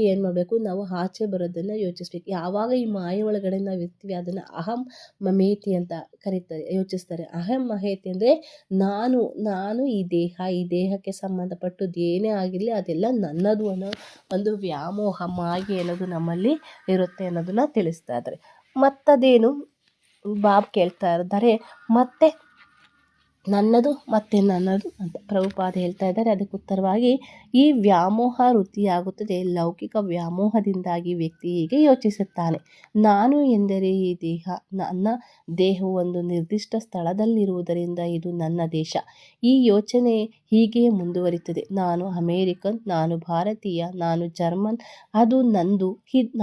ಏನು ಮಾಡಬೇಕು, ನಾವು ಆಚೆ ಬರೋದನ್ನು ಯೋಚಿಸ್ಬೇಕು. ಯಾವಾಗ ಈ ಮಾಯೆ ಒಳಗಡೆ ನಾವು ಇರ್ತೀವಿ ಅದನ್ನು ಅಹಂ ಮಮೇತಿ ಅಂತ ಕರೀತಾರೆ, ಯೋಚಿಸ್ತಾರೆ. ಅಹಂ ಮಹೇತಿ ಅಂದರೆ ನಾನು ಈ ದೇಹಕ್ಕೆ ಸಂಬಂಧಪಟ್ಟದ್ದು ಏನೇ ಆಗಿರಲಿ ಅದೆಲ್ಲ ನನ್ನದು ಅನ್ನೋ ಒಂದು ವ್ಯಾಮೋಹ, ಮಾಯೆ ಅನ್ನೋದು ನಮ್ಮಲ್ಲಿ ಇರುತ್ತೆ ಅನ್ನೋದನ್ನ ತಿಳಿಸ್ತಾ ಇದ್ದಾರೆ. ಮತ್ತದೇನು ಬಾಬ್ ಕೇಳ್ತಾ ಇದ್ದಾರೆ, ಮತ್ತೆ ನನ್ನದು ಅಂತ ಪ್ರಭುಪಾದ ಹೇಳ್ತಾ ಇದ್ದಾರೆ. ಅದಕ್ಕೆ ಉತ್ತರವಾಗಿ ಈ ವ್ಯಾಮೋಹ ವೃದ್ಧಿಯಾಗುತ್ತದೆ. ಲೌಕಿಕ ವ್ಯಾಮೋಹದಿಂದಾಗಿ ವ್ಯಕ್ತಿ ಹೀಗೆ ಯೋಚಿಸುತ್ತಾನೆ, ನಾನು ಎಂದರೆ ಈ ದೇಹ, ನನ್ನ ದೇಹವು ಒಂದು ನಿರ್ದಿಷ್ಟ ಸ್ಥಳದಲ್ಲಿರುವುದರಿಂದ ಇದು ನನ್ನ ದೇಶ. ಈ ಯೋಚನೆ ಹೀಗೆಯೇ ಮುಂದುವರಿಯುತ್ತದೆ. ನಾನು ಅಮೇರಿಕನ್, ನಾನು ಭಾರತೀಯ, ನಾನು ಜರ್ಮನ್, ಅದು ನಂದು,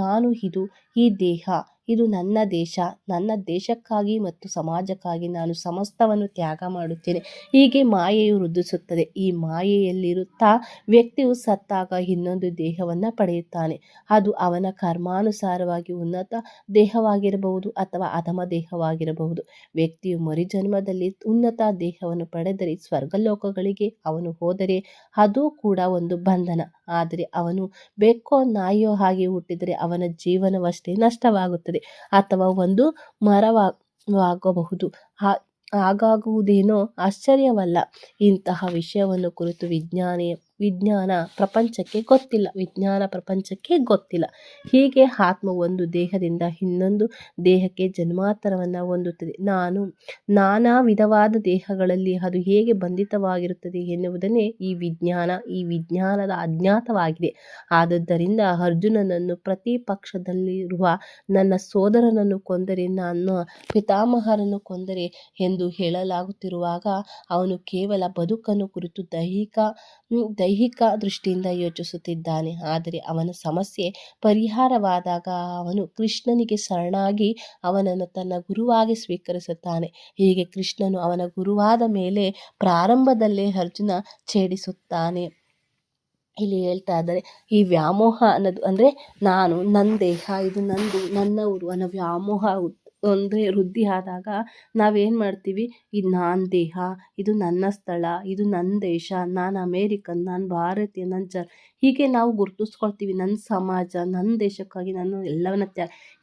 ನಾನು ಇದು, ಈ ದೇಹ ಇದು ನನ್ನ ದೇಶ, ನನ್ನ ದೇಶಕ್ಕಾಗಿ ಮತ್ತು ಸಮಾಜಕ್ಕಾಗಿ ನಾನು ಸಮಸ್ತವನ್ನು ತ್ಯಾಗ ಮಾಡುತ್ತೇನೆ. ಹೀಗೆ ಮಾಯೆಯು ವೃದ್ಧಿಸುತ್ತದೆ. ಈ ಮಾಯೆಯಲ್ಲಿರುತ್ತಾ ವ್ಯಕ್ತಿಯು ಸತ್ತಾಗ ಇನ್ನೊಂದು ದೇಹವನ್ನು ಪಡೆಯುತ್ತಾನೆ. ಅದು ಅವನ ಕರ್ಮಾನುಸಾರವಾಗಿ ಉನ್ನತ ದೇಹವಾಗಿರಬಹುದು ಅಥವಾ ಅಧಮ ದೇಹವಾಗಿರಬಹುದು. ವ್ಯಕ್ತಿಯು ಮರುಜನ್ಮದಲ್ಲಿ ಉನ್ನತ ದೇಹವನ್ನು ಪಡೆದರೆ ಸ್ವರ್ಗಲೋಕಗಳಿಗೆ ಅವನು ಹೋದರೆ ಅದು ಕೂಡ ಒಂದು ಬಂಧನ. ಆದರೆ ಅವನು ಬೆಕ್ಕೋ ನಾಯಿಯೋ ಹಾಗೆ ಹುಟ್ಟಿದರೆ ಅವನ ಜೀವನವಷ್ಟೇ ನಷ್ಟವಾಗುತ್ತದೆ ಅಥವಾ ಒಂದು ಮರವಾಗಬಹುದು. ಹಾಗಾಗುವುದೇನೋ ಆಶ್ಚರ್ಯವಲ್ಲ. ಇಂತಹ ವಿಷಯವನ್ನು ಕುರಿತು ವಿಜ್ಞಾನ ಪ್ರಪಂಚಕ್ಕೆ ಗೊತ್ತಿಲ್ಲ. ಹೀಗೆ ಆತ್ಮ ಒಂದು ದೇಹದಿಂದ ಇನ್ನೊಂದು ದೇಹಕ್ಕೆ ಜನ್ಮಾಂತರವನ್ನು ಹೊಂದುತ್ತದೆ. ನಾನಾ ವಿಧವಾದ ದೇಹಗಳಲ್ಲಿ ಅದು ಹೇಗೆ ಬಂಧಿತವಾಗಿರುತ್ತದೆ ಎನ್ನುವುದನ್ನೇ ಈ ವಿಜ್ಞಾನದ ಅಜ್ಞಾತವಾಗಿದೆ. ಆದುದರಿಂದ ಅರ್ಜುನನನ್ನು ಪ್ರತಿ ಪಕ್ಷದಲ್ಲಿರುವ ನನ್ನ ಸೋದರನನ್ನು ಕೊಂದರೆ, ನನ್ನ ಪಿತಾಮಹರನ್ನು ಕೊಂದರೆ ಎಂದು ಹೇಳಲಾಗುತ್ತಿರುವಾಗ ಅವನು ಕೇವಲ ಬದುಕನ್ನು ಕುರಿತು ದೈಹಿಕ ದೃಷ್ಟಿಯಿಂದ ಯೋಚಿಸುತ್ತಿದ್ದಾನೆ. ಆದರೆ ಅವನ ಸಮಸ್ಯೆ ಪರಿಹಾರವಾದಾಗ ಅವನು ಕೃಷ್ಣನಿಗೆ ಶರಣಾಗಿ ಅವನನ್ನು ತನ್ನ ಗುರುವಾಗಿ ಸ್ವೀಕರಿಸುತ್ತಾನೆ. ಹೀಗೆ ಕೃಷ್ಣನು ಅವನ ಗುರುವಾದ ಮೇಲೆ ಪ್ರಾರಂಭದಲ್ಲೇ ಅರ್ಜುನ ಛೇಡಿಸುತ್ತಾನೆ. ಇಲ್ಲಿ ಹೇಳ್ತಾ ಇದ್ದಾರೆ, ಈ ವ್ಯಾಮೋಹ ಅನ್ನೋದು ಅಂದರೆ ನಾನು, ನನ್ನ ದೇಹ, ಇದು ನಂದು, ನನ್ನವರು ಅನ್ನೋ ವ್ಯಾಮೋಹ ಅಂದರೆ ವೃದ್ಧಿ ಆದಾಗ ನಾವೇನು ಮಾಡ್ತೀವಿ, ಇದು ನನ್ನ ದೇಹ, ಇದು ನನ್ನ ಸ್ಥಳ, ಇದು ನನ್ನ ದೇಶ, ನಾನು ಅಮೇರಿಕನ್, ನಾನು ಭಾರತೀಯ, ಹೀಗೆ ನಾವು ಗುರುತಿಸ್ಕೊಳ್ತೀವಿ. ನನ್ನ ಸಮಾಜ, ನನ್ನ ದೇಶಕ್ಕಾಗಿ ನಾನು ಎಲ್ಲವನ್ನ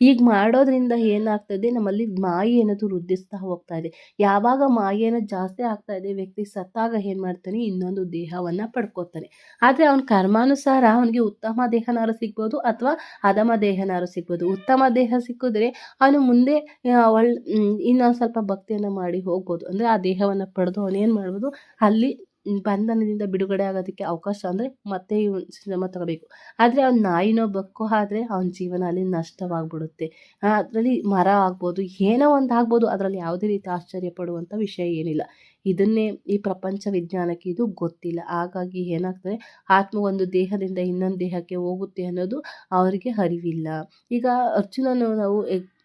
ಹೀಗೆ ಮಾಡೋದ್ರಿಂದ ಏನಾಗ್ತದೆ, ನಮ್ಮಲ್ಲಿ ಮಾಯೆ ಅನ್ನೋದು ವೃದ್ಧಿಸ್ತಾ ಹೋಗ್ತಾ ಇದೆ. ಯಾವಾಗ ಮಾಯೆ ಅನ್ನೋದು ಜಾಸ್ತಿ ಆಗ್ತಾ ಇದೆ, ವ್ಯಕ್ತಿ ಸತ್ತಾಗ ಏನು ಮಾಡ್ತಾನೆ, ಇನ್ನೊಂದು ದೇಹವನ್ನು ಪಡ್ಕೋತಾನೆ. ಆದರೆ ಅವನ ಕರ್ಮಾನುಸಾರ ಅವನಿಗೆ ಉತ್ತಮ ದೇಹನಾರು ಸಿಗ್ಬೋದು ಅಥವಾ ಅಧಮ ದೇಹನಾರು ಸಿಗ್ಬೋದು. ಉತ್ತಮ ದೇಹ ಸಿಕ್ಕಿದ್ರೆ ಅವನು ಮುಂದೆ ಇನ್ನೊಂದು ಸ್ವಲ್ಪ ಭಕ್ತಿಯನ್ನು ಮಾಡಿ ಹೋಗ್ಬೋದು. ಅಂದರೆ ಆ ದೇಹವನ್ನು ಪಡೆದು ಅವನೇನು ಮಾಡ್ಬೋದು, ಅಲ್ಲಿ ಬಂಧನದಿಂದ ಬಿಡುಗಡೆ ಆಗೋದಕ್ಕೆ ಅವಕಾಶ, ಅಂದರೆ ಮತ್ತೆ ಶ್ರಮ ತಗೋಬೇಕು. ಆದರೆ ಅವ್ನು ನಾಯಿನೋ ಬೆಕ್ಕೋ ಆದರೆ ಅವನ ಜೀವನ ಅಲ್ಲಿ ನಷ್ಟವಾಗ್ಬಿಡುತ್ತೆ. ಅದರಲ್ಲಿ ಮರ ಆಗ್ಬೋದು, ಏನೋ ಒಂದು ಆಗ್ಬೋದು, ಅದರಲ್ಲಿ ಯಾವುದೇ ರೀತಿ ಆಶ್ಚರ್ಯ ಪಡುವಂಥ ವಿಷಯ ಏನಿಲ್ಲ. ಇದನ್ನೇ ಈ ಪ್ರಪಂಚ ವಿಜ್ಞಾನಕ್ಕೆ ಇದು ಗೊತ್ತಿಲ್ಲ. ಹಾಗಾಗಿ ಏನಾಗ್ತದೆ, ಆತ್ಮ ಒಂದು ದೇಹದಿಂದ ಇನ್ನೊಂದು ದೇಹಕ್ಕೆ ಹೋಗುತ್ತೆ ಅನ್ನೋದು ಅವರಿಗೆ ಅರಿವಿಲ್ಲ. ಈಗ ಅರ್ಜುನನು ನಾವು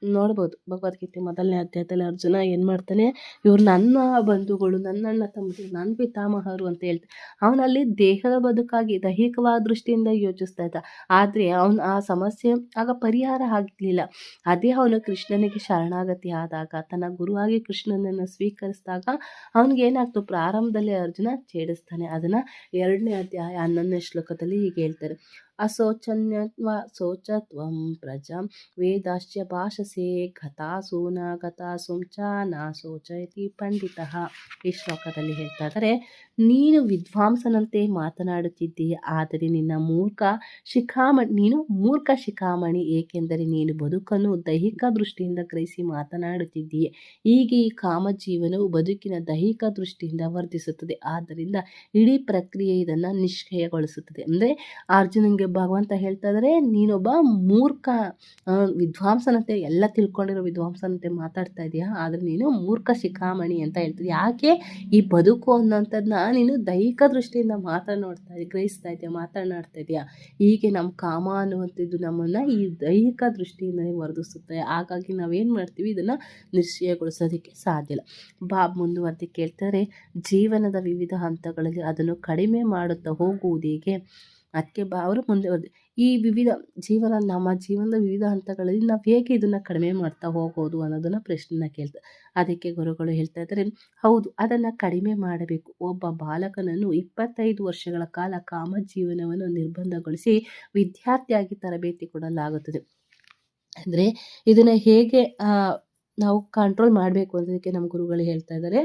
ನೋಡ್ಬೋದು, ಭಗವದ್ಗೀತೆ ಮೊದಲನೇ ಅಧ್ಯಾಯದಲ್ಲಿ ಅರ್ಜುನ ಏನು ಮಾಡ್ತಾನೆ, ಇವ್ರು ನನ್ನ ಬಂಧುಗಳು, ನನ್ನ ಅಣ್ಣ ತಮ್ಮರು, ನನ್ನ ಪಿತಾಮಹರು ಅಂತ ಹೇಳ್ತಾರೆ. ಅವನಲ್ಲಿ ದೇಹದ ಬದುಕಾಗಿ ದೈಹಿಕವಾದ ದೃಷ್ಟಿಯಿಂದ ಯೋಚಿಸ್ತಾ ಇದ್ದ. ಆದರೆ ಅವನು ಆ ಸಮಸ್ಯೆ ಆಗ ಪರಿಹಾರ ಆಗಲಿಲ್ಲ. ಅದೇ ಅವನು ಕೃಷ್ಣನಿಗೆ ಶರಣಾಗತಿ ಆದಾಗ, ತನ್ನ ಗುರುವಾಗಿ ಕೃಷ್ಣನನ್ನು ಸ್ವೀಕರಿಸಿದಾಗ ಅವನಿಗೇನಾಗ್ತು, ಪ್ರಾರಂಭದಲ್ಲಿ ಅರ್ಜುನ ಛೇಡಿಸ್ತಾನೆ. ಅದನ್ನು 2ನೇ ಅಧ್ಯಾಯ 11ನೇ ಶ್ಲೋಕದಲ್ಲಿ ಹೀಗೆ ಹೇಳ್ತಾರೆ, ಶೋಚತ್ವಂ ಪ್ರಜಾಂ ವೇದಾಶ್ಚ ಭಾಷಸೆ ಗತಾಸು ನ ಗತಾಸುಂ ಚ ನ ಶೋಚಯತಿ ಪಂಡಿತಃ. ಈ ಶ್ಲೋಕದಲ್ಲಿ ಹೇಳ್ತಾ ಇದ್ದಾರೆ, ನೀನು ವಿದ್ವಾಂಸನಂತೆ ಮಾತನಾಡುತ್ತಿದ್ದೀಯ, ಆದರೆ ನೀನು ಮೂರ್ಖ ಶಿಖಾಮಣಿ, ಏಕೆಂದರೆ ನೀನು ಬದುಕನ್ನು ದೈಹಿಕ ದೃಷ್ಟಿಯಿಂದ ಗ್ರಹಿಸಿ ಮಾತನಾಡುತ್ತಿದ್ದೀಯ. ಹೀಗೆ ಈ ಕಾಮಜೀವನವು ಬದುಕಿನ ದೈಹಿಕ ದೃಷ್ಟಿಯಿಂದ ವರ್ಧಿಸುತ್ತದೆ. ಆದ್ದರಿಂದ ಇಡೀ ಪ್ರಕ್ರಿಯೆ ಇದನ್ನು ನಿಷ್ಕ್ರಿಯಗೊಳಿಸುತ್ತದೆ. ಅಂದರೆ ಅರ್ಜುನನಿಗೆ ಭಗವಂತ ಹೇಳ್ತಾ ಇದ್ದಾರೆ, ನೀನೊಬ್ಬ ಮೂರ್ಖ ವಿದ್ವಾಂಸನಂತೆ, ಎಲ್ಲ ತಿಳ್ಕೊಂಡಿರೋ ವಿದ್ವಾಂಸನಂತೆ ಮಾತಾಡ್ತಾ ಇದೆಯಾ, ಆದರೆ ನೀನು ಮೂರ್ಖ ಶಿಖಾಮಣಿ ಅಂತ ಹೇಳ್ತೀವಿ. ಯಾಕೆ, ಈ ಬದುಕು ಅನ್ನೋಂಥದ್ದನ್ನ ನೀನು ದೈಹಿಕ ದೃಷ್ಟಿಯಿಂದ ಗ್ರಹಿಸ್ತಾ ಇದೆಯಾ, ಮಾತನಾಡ್ತಾ ಇದೆಯಾ. ಹೀಗೆ ನಮ್ಮ ಕಾಮ ಅನ್ನುವಂಥದ್ದು ನಮ್ಮನ್ನು ಈ ದೈಹಿಕ ದೃಷ್ಟಿಯಿಂದಲೇ ವರ್ಧಿಸುತ್ತೆ. ಹಾಗಾಗಿ ನಾವೇನು ಮಾಡ್ತೀವಿ, ಇದನ್ನು ನಿಶ್ಚಯಗೊಳಿಸೋದಕ್ಕೆ ಸಾಧ್ಯ ಇಲ್ಲ. ಮುಂದುವರೆದು ಕೇಳ್ತಾರೆ, ಜೀವನದ ವಿವಿಧ ಹಂತಗಳಲ್ಲಿ ಅದನ್ನು ಕಡಿಮೆ ಮಾಡುತ್ತಾ ಹೋಗುವುದು ಹೇಗೆ. ಅದಕ್ಕೆ ಅವರು ಮುಂದೆ ಈ ನಮ್ಮ ಜೀವನದ ವಿವಿಧ ಹಂತಗಳಲ್ಲಿ ನಾವು ಹೇಗೆ ಇದನ್ನು ಕಡಿಮೆ ಮಾಡ್ತಾ ಹೋಗೋದು ಅನ್ನೋದನ್ನು ಪ್ರಶ್ನೆನ ಕೇಳ್ತಾರೆ. ಅದಕ್ಕೆ ಗುರುಗಳು ಹೇಳ್ತಾ ಇದ್ದಾರೆ, ಹೌದು, ಅದನ್ನು ಕಡಿಮೆ ಮಾಡಬೇಕು. ಒಬ್ಬ ಬಾಲಕನನ್ನು 25 ವರ್ಷಗಳ ಕಾಲ ಕಾಮ ಜೀವನವನ್ನು ನಿರ್ಬಂಧಗೊಳಿಸಿ ವಿದ್ಯಾರ್ಥಿಯಾಗಿ ತರಬೇತಿ ಕೊಡಲಾಗುತ್ತದೆ. ಅಂದರೆ ಇದನ್ನು ಹೇಗೆ ನಾವು ಕಂಟ್ರೋಲ್ ಮಾಡಬೇಕು ಅನ್ನೋದಕ್ಕೆ ನಮ್ಮ ಗುರುಗಳು ಹೇಳ್ತಾ ಇದ್ದಾರೆ,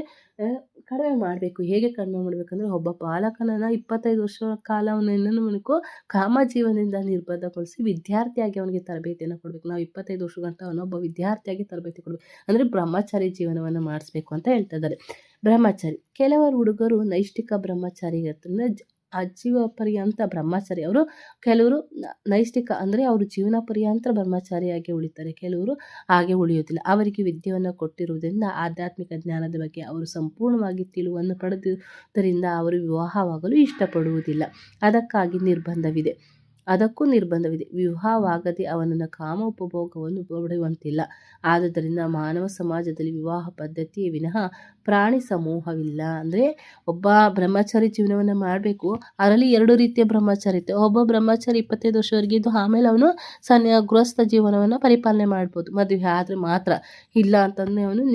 ಕಡಿಮೆ ಮಾಡಬೇಕು. ಹೇಗೆ ಕಡಿಮೆ ಮಾಡಬೇಕಂದ್ರೆ, ಒಬ್ಬ ಬಾಲಕನನ್ನು 25 ವರ್ಷಗಳ ಕಾಲ ಅವನನ್ನು ಕಾಮ ಜೀವನದಿಂದ ನಿರ್ಬಂಧಗೊಳಿಸಿ ವಿದ್ಯಾರ್ಥಿಯಾಗಿ ಅವನಿಗೆ ತರಬೇತಿಯನ್ನು ಕೊಡಬೇಕು. ನಾವು 25 ವರ್ಷಗಂಟ ಅವನೊಬ್ಬ ವಿದ್ಯಾರ್ಥಿಯಾಗಿ ತರಬೇತಿ ಕೊಡಬೇಕು. ಅಂದರೆ ಬ್ರಹ್ಮಚಾರಿ ಜೀವನವನ್ನು ಮಾಡಿಸ್ಬೇಕು ಅಂತ ಹೇಳ್ತಾ ಇದ್ದಾರೆ. ಬ್ರಹ್ಮಚಾರಿ, ಕೆಲವರು ಹುಡುಗರು ನೈಷ್ಠಿಕ ಬ್ರಹ್ಮಚಾರಿ ಇರ್ತಾರೆ, ಜೀವ ಪರ್ಯಂತ ಬ್ರಹ್ಮಚಾರಿ. ಕೆಲವರು ನೈಷ್ಠಿಕ ಅಂದರೆ ಅವರು ಜೀವನ ಪರ್ಯಂತ ಬ್ರಹ್ಮಚಾರಿಯಾಗಿ ಉಳಿತಾರೆ, ಕೆಲವರು ಹಾಗೆ ಉಳಿಯುವುದಿಲ್ಲ. ಅವರಿಗೆ ವಿದ್ಯೆಯನ್ನು ಕೊಟ್ಟಿರುವುದರಿಂದ ಆಧ್ಯಾತ್ಮಿಕ ಜ್ಞಾನದ ಬಗ್ಗೆ ಅವರು ಸಂಪೂರ್ಣವಾಗಿ ತಿಳಿವನ್ನು ಪಡೆದುದರಿಂದ ಅವರು ವಿವಾಹವಾಗಲು ಇಷ್ಟಪಡುವುದಿಲ್ಲ. ಅದಕ್ಕೂ ನಿರ್ಬಂಧವಿದೆ. ವಿವಾಹವಾಗದೆ ಅವನನ್ನು ಕಾಮ ಉಪಭೋಗವನ್ನು ಪಡೆಯುವಂತಿಲ್ಲ. ಆದುದರಿಂದ ಮಾನವ ಸಮಾಜದಲ್ಲಿ ವಿವಾಹ ಪದ್ಧತಿಯೇ ವಿನಃ ಪ್ರಾಣಿ ಸಮೂಹವಿಲ್ಲ. ಅಂದರೆ ಒಬ್ಬ ಬ್ರಹ್ಮಚಾರಿ ಜೀವನವನ್ನು ಮಾಡಬೇಕು. ಅದರಲ್ಲಿ 2 ರೀತಿಯ ಬ್ರಹ್ಮಚಾರಿ ಇರುತ್ತೆ. ಒಬ್ಬ ಬ್ರಹ್ಮಚಾರಿ 25 ವರ್ಷವರೆಗೆ ಇದ್ದು ಆಮೇಲೆ ಅವನು ಗೃಹಸ್ಥ ಜೀವನವನ್ನು ಪರಿಪಾಲನೆ ಮಾಡ್ಬೋದು, ಮದುವೆ ಆದರೆ ಮಾತ್ರ. ಇಲ್ಲ ಅಂತಂದರೆ ಅವನು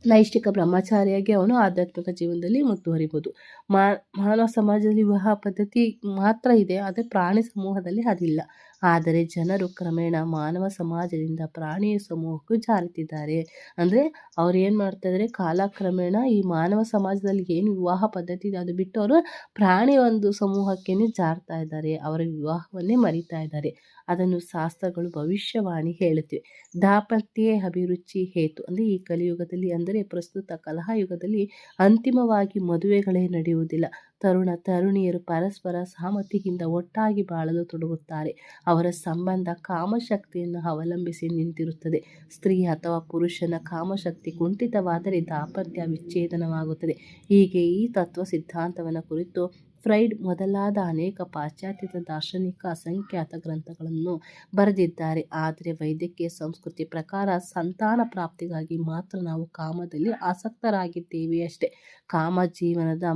ನೈಷ್ಠಿಕ ಬ್ರಹ್ಮಚಾರಿಯಾಗಿ ಅವನು ಆಧ್ಯಾತ್ಮಿಕ ಜೀವನದಲ್ಲಿ ಮುಂದುವರಿಬೋದು. ಮಾನವ ಸಮಾಜದಲ್ಲಿ ವಿವಾಹ ಪದ್ಧತಿ ಮಾತ್ರ ಇದೆ, ಆದರೆ ಪ್ರಾಣಿ ಸಮೂಹದಲ್ಲಿ ಅದಿಲ್ಲ. ಆದರೆ ಜನರು ಕ್ರಮೇಣ ಮಾನವ ಸಮಾಜದಿಂದ ಪ್ರಾಣಿಯ ಸಮೂಹಕ್ಕೂ ಜಾರುತ್ತಿದ್ದಾರೆ. ಅಂದರೆ ಅವ್ರು ಏನು ಮಾಡ್ತಾ ಇದ್ದಾರೆ, ಕಾಲಕ್ರಮೇಣ ಈ ಮಾನವ ಸಮಾಜದಲ್ಲಿ ಏನು ವಿವಾಹ ಪದ್ಧತಿ ಇದೆ ಅದು ಬಿಟ್ಟು ಅವರು ಪ್ರಾಣಿ ಒಂದು ಸಮೂಹಕ್ಕೇನೆ ಜಾರ್ತಾ ಇದ್ದಾರೆ. ಅವರ ವಿವಾಹವನ್ನೇ ಮರಿತಾ ಇದ್ದಾರೆ. ಅದನ್ನು ಶಾಸ್ತ್ರಗಳು ಭವಿಷ್ಯವಾಣಿ ಹೇಳುತ್ತಿವೆ. ದಾಂಪತ್ಯ ಅಭಿರುಚಿ ಹೇತು ಅಂದರೆ ಈ ಕಲಿಯುಗದಲ್ಲಿ ಅಂದರೆ ಪ್ರಸ್ತುತ ಕಲಹ ಯುಗದಲ್ಲಿ ಅಂತಿಮವಾಗಿ ಮದುವೆಗಳೇ ನಡೆಯುವುದಿಲ್ಲ. ತರುಣ ತರುಣಿಯರು ಪರಸ್ಪರ ಸಹಮತಿಯಿಂದ ಒಟ್ಟಾಗಿ ಬಾಳಲು ತೊಡಗುತ್ತಾರೆ. ಅವರ ಸಂಬಂಧ ಕಾಮಶಕ್ತಿಯನ್ನು ಅವಲಂಬಿಸಿ ನಿಂತಿರುತ್ತದೆ. ಸ್ತ್ರೀ ಅಥವಾ ಪುರುಷನ ಕಾಮಶಕ್ತಿ ಕುಂಠಿತವಾದರೆ ದಾಂಪತ್ಯ ವಿಚ್ಛೇದನವಾಗುತ್ತದೆ. ಹೀಗೆ ಈ ತತ್ವ ಸಿದ್ಧಾಂತವನ್ನು ಕುರಿತು ಫ್ರೈಡ್ ಮೊದಲಾದ ಅನೇಕ ಪಾಶ್ಚಾತ್ಯ ದಾರ್ಶನಿಕ ಅಸಂಖ್ಯಾತ ಗ್ರಂಥಗಳನ್ನು ಬರೆದಿದ್ದಾರೆ. ಆದರೆ ವೈದ್ಯಕೀಯ ಸಂಸ್ಕೃತಿ ಪ್ರಕಾರ ಸಂತಾನ ಪ್ರಾಪ್ತಿಗಾಗಿ ಮಾತ್ರ ನಾವು ಕಾಮದಲ್ಲಿ ಆಸಕ್ತರಾಗಿದ್ದೇವೆ ಅಷ್ಟೇ. ಕಾಮ ಜೀವನದ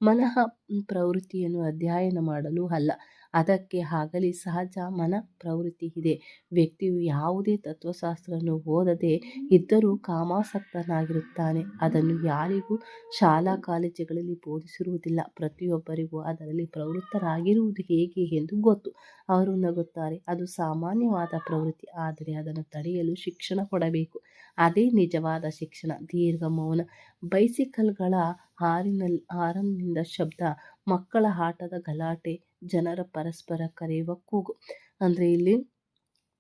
ಮನಃ ಪ್ರವೃತ್ತಿಯನ್ನು ಅಧ್ಯಯನ ಮಾಡಲು ಅಲ್ಲ. ಅದಕ್ಕೆ ಆಗಲಿ ಸಹಜ ಮನ ಪ್ರವೃತ್ತಿ ಇದೆ. ವ್ಯಕ್ತಿಯು ಯಾವುದೇ ತತ್ವಶಾಸ್ತ್ರವನ್ನು ಓದದೇ ಇದ್ದರೂ ಕಾಮಾಸಕ್ತನಾಗಿರುತ್ತಾನೆ. ಅದನ್ನು ಯಾರಿಗೂ ಶಾಲಾ ಕಾಲೇಜುಗಳಲ್ಲಿ ಬೋಧಿಸಿರುವುದಿಲ್ಲ. ಪ್ರತಿಯೊಬ್ಬರಿಗೂ ಅದರಲ್ಲಿ ಪ್ರವೃತ್ತರಾಗಿರುವುದು ಹೇಗೆ ಎಂದು ಗೊತ್ತು. ಅವರು ನಗುತ್ತಾರೆ. ಅದು ಸಾಮಾನ್ಯವಾದ ಪ್ರವೃತ್ತಿ. ಆದರೆ ಅದನ್ನು ತಡೆಯಲು ಶಿಕ್ಷಣ ಕೊಡಬೇಕು. ಅದೇ ನಿಜವಾದ ಶಿಕ್ಷಣ. ದೀರ್ಘ ಮೌನ, ಬೈಸಿಕಲ್ಗಳ ಹಾರನ್ನಿಂದ ಶಬ್ದ, ಮಕ್ಕಳ ಆಟದ ಗಲಾಟೆ, ಜನರ ಪರಸ್ಪರ ಕರೆಯುವ ಕೂಗು. ಅಂದರೆ ಇಲ್ಲಿ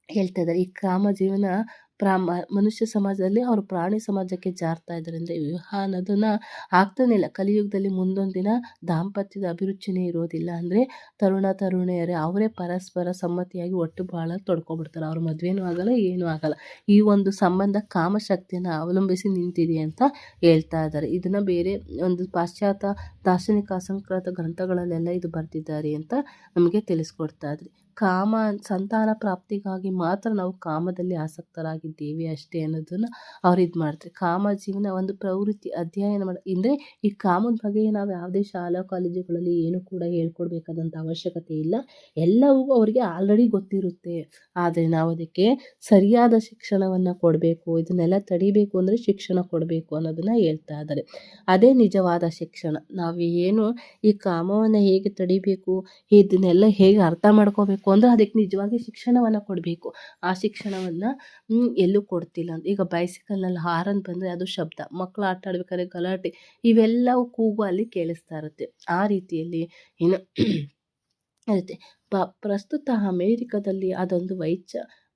ಹೇಳ್ತಾ ಇದ್ದಾರೆ, ಈ ಕಾಮ ಜೀವನ ಮನುಷ್ಯ ಸಮಾಜದಲ್ಲಿ ಅವರು ಪ್ರಾಣಿ ಸಮಾಜಕ್ಕೆ ಜಾರ್ತಾ ಇದ್ದಾರೆ. ಅಂದರೆ ವಿವಾಹ ಅನ್ನೋದನ್ನು ಆಗ್ತಾನೆ ಇಲ್ಲ. ಕಲಿಯುಗದಲ್ಲಿ ಮುಂದೊಂದು ದಿನ ದಾಂಪತ್ಯದ ಅಭಿರುಚಿನೇ ಇರೋದಿಲ್ಲ. ಅಂದರೆ ತರುಣಿಯರೇ ಅವರೇ ಪರಸ್ಪರ ಸಮ್ಮತಿಯಾಗಿ ಒಟ್ಟು ಭಾಳ ತೊಡ್ಕೊಬಿಡ್ತಾರೆ. ಅವ್ರ ಮದುವೆನೂ ಆಗಲ್ಲ, ಏನೂ ಆಗಲ್ಲ. ಈ ಒಂದು ಸಂಬಂಧ ಕಾಮಶಕ್ತಿಯನ್ನು ಅವಲಂಬಿಸಿ ನಿಂತಿದೆ ಅಂತ ಹೇಳ್ತಾ ಇದ್ದಾರೆ. ಇದನ್ನು ಬೇರೆ ಒಂದು ಪಾಶ್ಚಾತ್ಯ ದಾರ್ಶನಿಕ ಅಸಂಖ್ಯಾತ ಗ್ರಂಥಗಳಲ್ಲೆಲ್ಲ ಇದು ಬರ್ತಿದ್ದಾರೆ ಅಂತ ನಮಗೆ ತಿಳಿಸ್ಕೊಡ್ತಾ ಇದ್ರಿ. ಸಂತಾನ ಪ್ರಾಪ್ತಿಗಾಗಿ ಮಾತ್ರ ನಾವು ಕಾಮದಲ್ಲಿ ಆಸಕ್ತರಾಗಿದ್ದೇವೆ ಅಷ್ಟೇ ಅನ್ನೋದನ್ನು ಅವ್ರು ಇದು ಮಾಡ್ತಾರೆ. ಕಾಮ ಜೀವನ ಒಂದು ಪ್ರವೃತ್ತಿ ಅಧ್ಯಯನ ಅಂದರೆ ಈ ಕಾಮದ ಬಗ್ಗೆ ನಾವು ಯಾವುದೇ ಶಾಲಾ ಕಾಲೇಜುಗಳಲ್ಲಿ ಏನು ಕೂಡ ಹೇಳ್ಕೊಡ್ಬೇಕಾದಂಥ ಅವಶ್ಯಕತೆ ಇಲ್ಲ. ಎಲ್ಲವೂ ಅವರಿಗೆ ಆಲ್ರೆಡಿ ಗೊತ್ತಿರುತ್ತೆ. ಆದರೆ ನಾವು ಅದಕ್ಕೆ ಸರಿಯಾದ ಶಿಕ್ಷಣವನ್ನು ಕೊಡಬೇಕು. ಇದನ್ನೆಲ್ಲ ತಡಿಬೇಕು ಅಂದರೆ ಶಿಕ್ಷಣ ಕೊಡಬೇಕು ಅನ್ನೋದನ್ನು ಹೇಳ್ತಾ ಇದ್ದಾರೆ. ಅದೇ ನಿಜವಾದ ಶಿಕ್ಷಣ. ನಾವು ಏನು ಈ ಕಾಮವನ್ನು ಹೇಗೆ ತಡಿಬೇಕು, ಇದನ್ನೆಲ್ಲ ಹೇಗೆ ಅರ್ಥ ಮಾಡ್ಕೋಬೇಕು ಅಂದರೆ ಅದಕ್ಕೆ ನಿಜವಾಗಿ ಶಿಕ್ಷಣವನ್ನು ಕೊಡಬೇಕು. ಆ ಶಿಕ್ಷಣವನ್ನು ಎಲ್ಲೂ ಕೊಡ್ತಿಲ್ಲ. ಈಗ ಬೈಸಿಕಲ್ನಲ್ಲಿ ಹಾರನ್ ಬಂದರೆ ಅದು ಶಬ್ದ, ಮಕ್ಕಳು ಆಟ ಆಡ್ಬೇಕಾದ್ರೆ ಗಲಾಟೆ, ಇವೆಲ್ಲವೂ ಕೂಗು ಅಲ್ಲಿ ಕೇಳಿಸ್ತಾ ಇರುತ್ತೆ. ಆ ರೀತಿಯಲ್ಲಿ ಏನು ಇರುತ್ತೆ. ಪ್ರಸ್ತುತ ಅಮೇರಿಕದಲ್ಲಿ ಅದೊಂದು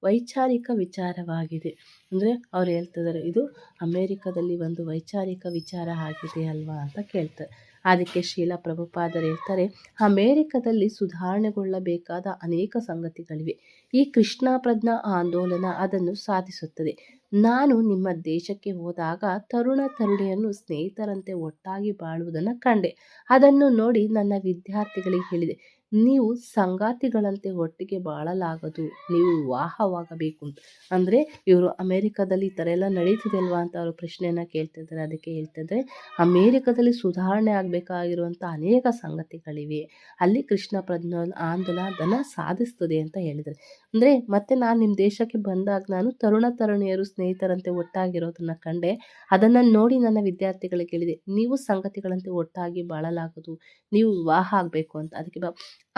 ವೈಚಾರಿಕ ವಿಚಾರವಾಗಿದೆ. ಅಂದರೆ ಅವ್ರು ಹೇಳ್ತಿದ್ದಾರೆ, ಇದು ಅಮೇರಿಕದಲ್ಲಿ ಒಂದು ವೈಚಾರಿಕ ವಿಚಾರ ಆಗಿದೆ ಅಲ್ವಾ ಅಂತ ಕೇಳ್ತಾರೆ. ಅದಕ್ಕೆ ಶ್ರೀಲ ಪ್ರಭುಪಾದರು ಹೇಳ್ತಾರೆ, ಅಮೇರಿಕದಲ್ಲಿ ಸುಧಾರಣೆಗೊಳ್ಳಬೇಕಾದ ಅನೇಕ ಸಂಗತಿಗಳಿವೆ. ಈ ಕೃಷ್ಣ ಪ್ರಜ್ಞಾ ಆಂದೋಲನ ಅದನ್ನು ಸಾಧಿಸುತ್ತದೆ. ನಾನು ನಿಮ್ಮ ದೇಶಕ್ಕೆ ಹೋದಾಗ ತರುಣಿಯನ್ನು ಸ್ನೇಹಿತರಂತೆ ಒಟ್ಟಾಗಿ ಬಾಳುವುದನ್ನು ಕಂಡೆ. ಅದನ್ನು ನೋಡಿ ನನ್ನ ವಿದ್ಯಾರ್ಥಿಗಳಿಗೆ ಹೇಳಿದೆ, ನೀವು ಸಂಗಾತಿಗಳಂತೆ ಒಟ್ಟಿಗೆ ಬಾಳಲಾಗದು, ನೀವು ವಿವಾಹವಾಗಬೇಕು ಅಂತ. ಅಂದರೆ ಇವರು ಅಮೇರಿಕದಲ್ಲಿ ಈ ಥರ ಎಲ್ಲ ನಡೀತಿದೆ ಅಲ್ವಾ ಅಂತ ಅವರು ಪ್ರಶ್ನೆಯನ್ನು ಕೇಳ್ತಿದ್ದಾರೆ. ಅದಕ್ಕೆ ಹೇಳ್ತಿದ್ದಾರೆ, ಅಮೇರಿಕದಲ್ಲಿ ಸುಧಾರಣೆ ಆಗಬೇಕಾಗಿರುವಂಥ ಅನೇಕ ಸಂಗತಿಗಳಿವೆ. ಅಲ್ಲಿ ಕೃಷ್ಣ ಪ್ರಜ್ಞಾ ಆಂದೋಲನ ಅದನ್ನು ಸಾಧಿಸ್ತದೆ ಅಂತ ಹೇಳಿದ್ದಾರೆ. ಅಂದರೆ ಮತ್ತೆ ನಾನು ನಿಮ್ಮ ದೇಶಕ್ಕೆ ಬಂದಾಗ ನಾನು ತರುಣಿಯರು ಸ್ನೇಹಿತರಂತೆ ಒಟ್ಟಾಗಿರೋದನ್ನು ಕಂಡೆ. ಅದನ್ನು ನೋಡಿ ನನ್ನ ವಿದ್ಯಾರ್ಥಿಗಳಿಗೆ ಹೇಳಿದೆ, ನೀವು ಸಂಗತಿಗಳಂತೆ ಒಟ್ಟಾಗಿ ಬಾಳಲಾಗದು, ನೀವು ವಿವಾಹ ಆಗಬೇಕು ಅಂತ. ಅದಕ್ಕೆ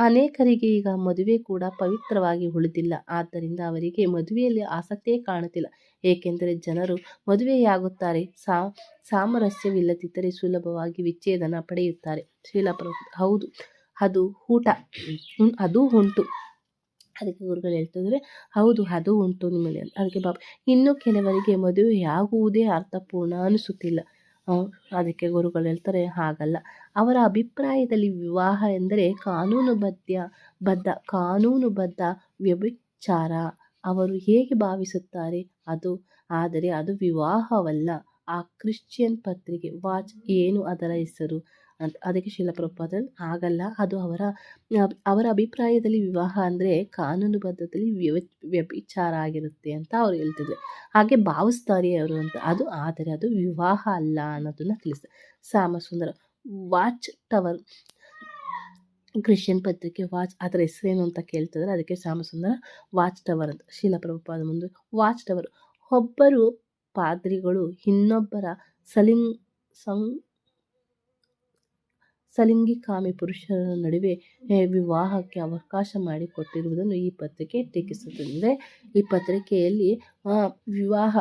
ಅನೇಕರಿಗೆ ಈಗ ಮದುವೆ ಕೂಡ ಪವಿತ್ರವಾಗಿ ಉಳಿದಿಲ್ಲ. ಆದ್ದರಿಂದ ಅವರಿಗೆ ಮದುವೆಯಲ್ಲಿ ಆಸಕ್ತಿಯೇ ಕಾಣುತ್ತಿಲ್ಲ. ಏಕೆಂದರೆ ಜನರು ಮದುವೆಯಾಗುತ್ತಾರೆ, ಸಾಮರಸ್ಯವಿಲ್ಲದಿದ್ದರೆ ಸುಲಭವಾಗಿ ವಿಚ್ಛೇದನ ಪಡೆಯುತ್ತಾರೆ. ಹೌದು, ಅದು ಉಂಟು. ಅದಕ್ಕೆ ಗುರುಗಳು ಹೇಳ್ತಿದ್ರೆ, ಹೌದು ಅದು ಉಂಟು ನಿಮ್ಮಲ್ಲಿ. ಅದಕ್ಕೆ ಇನ್ನು ಕೆಲವರಿಗೆ ಮದುವೆಯಾಗುವುದೇ ಅರ್ಥಪೂರ್ಣ ಅನಿಸುತ್ತಿಲ್ಲ. ಅದಕ್ಕೆ ಗುರುಗಳು ಹೇಳ್ತಾರೆ, ಹಾಗಲ್ಲ. ಅವರ ಅಭಿಪ್ರಾಯದಲ್ಲಿ ವಿವಾಹ ಎಂದರೆ ಕಾನೂನುಬದ್ಧ ವ್ಯಭಿಚಾರ. ಅವರು ಹೇಗೆ ಭಾವಿಸುತ್ತಾರೆ ಆದರೆ ಅದು ವಿವಾಹವಲ್ಲ. ಆ ಕ್ರಿಶ್ಚಿಯನ್ ಪತ್ರಿಕೆ ವಾಚ್ ಏನು ಅದರ ಹೆಸರು ಅಂತ. ಅದಕ್ಕೆ ಶ್ರೀಲ ಪ್ರಭುಪಾದರು, ಹಾಗಲ್ಲ, ಅದು ಅವರ ಅಭಿಪ್ರಾಯದಲ್ಲಿ ವಿವಾಹ ಅಂದರೆ ಕಾನೂನುಬದ್ಧದಲ್ಲಿ ವ್ಯಭಿಚಾರ ಆಗಿರುತ್ತೆ ಅಂತ ಅವ್ರು ಹೇಳ್ತಿದ್ರು. ಹಾಗೆ ಭಾವಿಸ್ತಾರೆ ಅವರು ಅಂತ. ಆದರೆ ಅದು ವಿವಾಹ ಅಲ್ಲ ಅನ್ನೋದನ್ನು ತಿಳಿಸ್ತಾರೆ. ಶ್ಯಾಮಸುಂದರ ವಾಚ್ ಟವರ್, ಕ್ರಿಶ್ಚಿಯನ್ ಪತ್ರಿಕೆ ವಾಚ್, ಅದರ ಹೆಸರೇನು ಅಂತ ಕೇಳ್ತಿದ್ರೆ ಅದಕ್ಕೆ ಶ್ಯಾಮಸುಂದರ ವಾಚ್ ಟವರ್ ಅಂತ. ಶ್ರೀಲ ಪ್ರಭುಪಾದ ಮುಂದೆ ವಾಚ್ ಟವರ್, ಒಬ್ಬರು ಪಾದ್ರಿಗಳು ಇನ್ನೊಬ್ಬರ ಸಲಿಂಗಿಕಾಮಿ ಪುರುಷರ ನಡುವೆ ವಿವಾಹಕ್ಕೆ ಅವಕಾಶ ಮಾಡಿಕೊಟ್ಟಿರುವುದನ್ನು ಈ ಪತ್ರಿಕೆ ಟೀಕಿಸುತ್ತದೆ. ಈ ಪತ್ರಿಕೆಯಲ್ಲಿ ವಿವಾಹ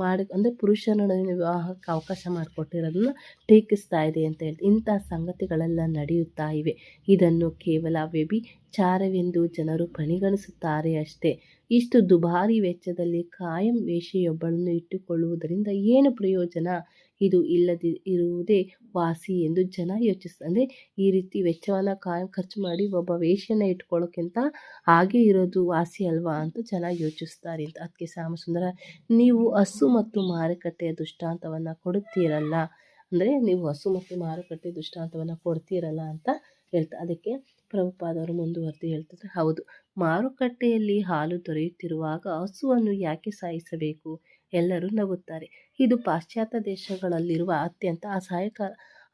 ಮಾಡಿ ಅಂದರೆ ಪುರುಷರ ನಡುವಿನ ವಿವಾಹಕ್ಕೆ ಅವಕಾಶ ಮಾಡಿಕೊಟ್ಟಿರೋದನ್ನು ಟೀಕಿಸ್ತಾ ಇದೆ ಅಂತ ಹೇಳಿ ಇಂಥ ಸಂಗತಿಗಳೆಲ್ಲ ನಡೆಯುತ್ತಾ ಇವೆ. ಇದನ್ನು ಕೇವಲ ವ್ಯಭಿಚಾರವೆಂದು ಜನರು ಪರಿಗಣಿಸುತ್ತಾರೆ ಅಷ್ಟೇ. ಇಷ್ಟು ದುಬಾರಿ ವೆಚ್ಚದಲ್ಲಿ ಕಾಯಂ ವೇಶ್ಯೆಯೊಬ್ಬಳನ್ನು ಇಟ್ಟುಕೊಳ್ಳುವುದರಿಂದ ಏನು ಪ್ರಯೋಜನ? ಇದು ಇರುವುದೇ ವಾಸಿ ಎಂದು ಜನ ಅಂದರೆ ಈ ರೀತಿ ವೆಚ್ಚವನ್ನು ಕಾಯಂ ಖರ್ಚು ಮಾಡಿ ಒಬ್ಬ ವೇಶ್ಯೆಯನ್ನು ಇಟ್ಕೊಳ್ಳೋಕ್ಕಿಂತ ಹಾಗೆ ಇರೋದು ವಾಸಿ ಅಲ್ವಾ ಅಂತ ಜನ ಯೋಚಿಸ್ತಾರೆ ಅಂತ. ಅದಕ್ಕೆ ಶ್ಯಾಮಸುಂದರ ನೀವು ಹಸು ಮತ್ತು ಮಾರುಕಟ್ಟೆಯ ದೃಷ್ಟಾಂತವನ್ನು ಕೊಡುತ್ತೀರಲ್ಲ, ಅಂದರೆ ನೀವು ಹಸು ಮತ್ತು ಮಾರುಕಟ್ಟೆ ದೃಷ್ಟಾಂತವನ್ನು ಕೊಡ್ತೀರಲ್ಲ ಅಂತ ಹೇಳ್ತಾರೆ. ಅದಕ್ಕೆ ಪ್ರಭುಪಾದವರು ಮುಂದುವರೆದು ಹೇಳ್ತಿದ್ರೆ, ಹೌದು, ಮಾರುಕಟ್ಟೆಯಲ್ಲಿ ಹಾಲು ದೊರೆಯುತ್ತಿರುವಾಗ ಹಸುವನ್ನು ಯಾಕೆ ಸಾಯಿಸಬೇಕು? ಎಲ್ಲರೂ ನಗುತ್ತಾರೆ. ಇದು ಪಾಶ್ಚಾತ್ಯ ದೇಶಗಳಲ್ಲಿರುವ ಅತ್ಯಂತ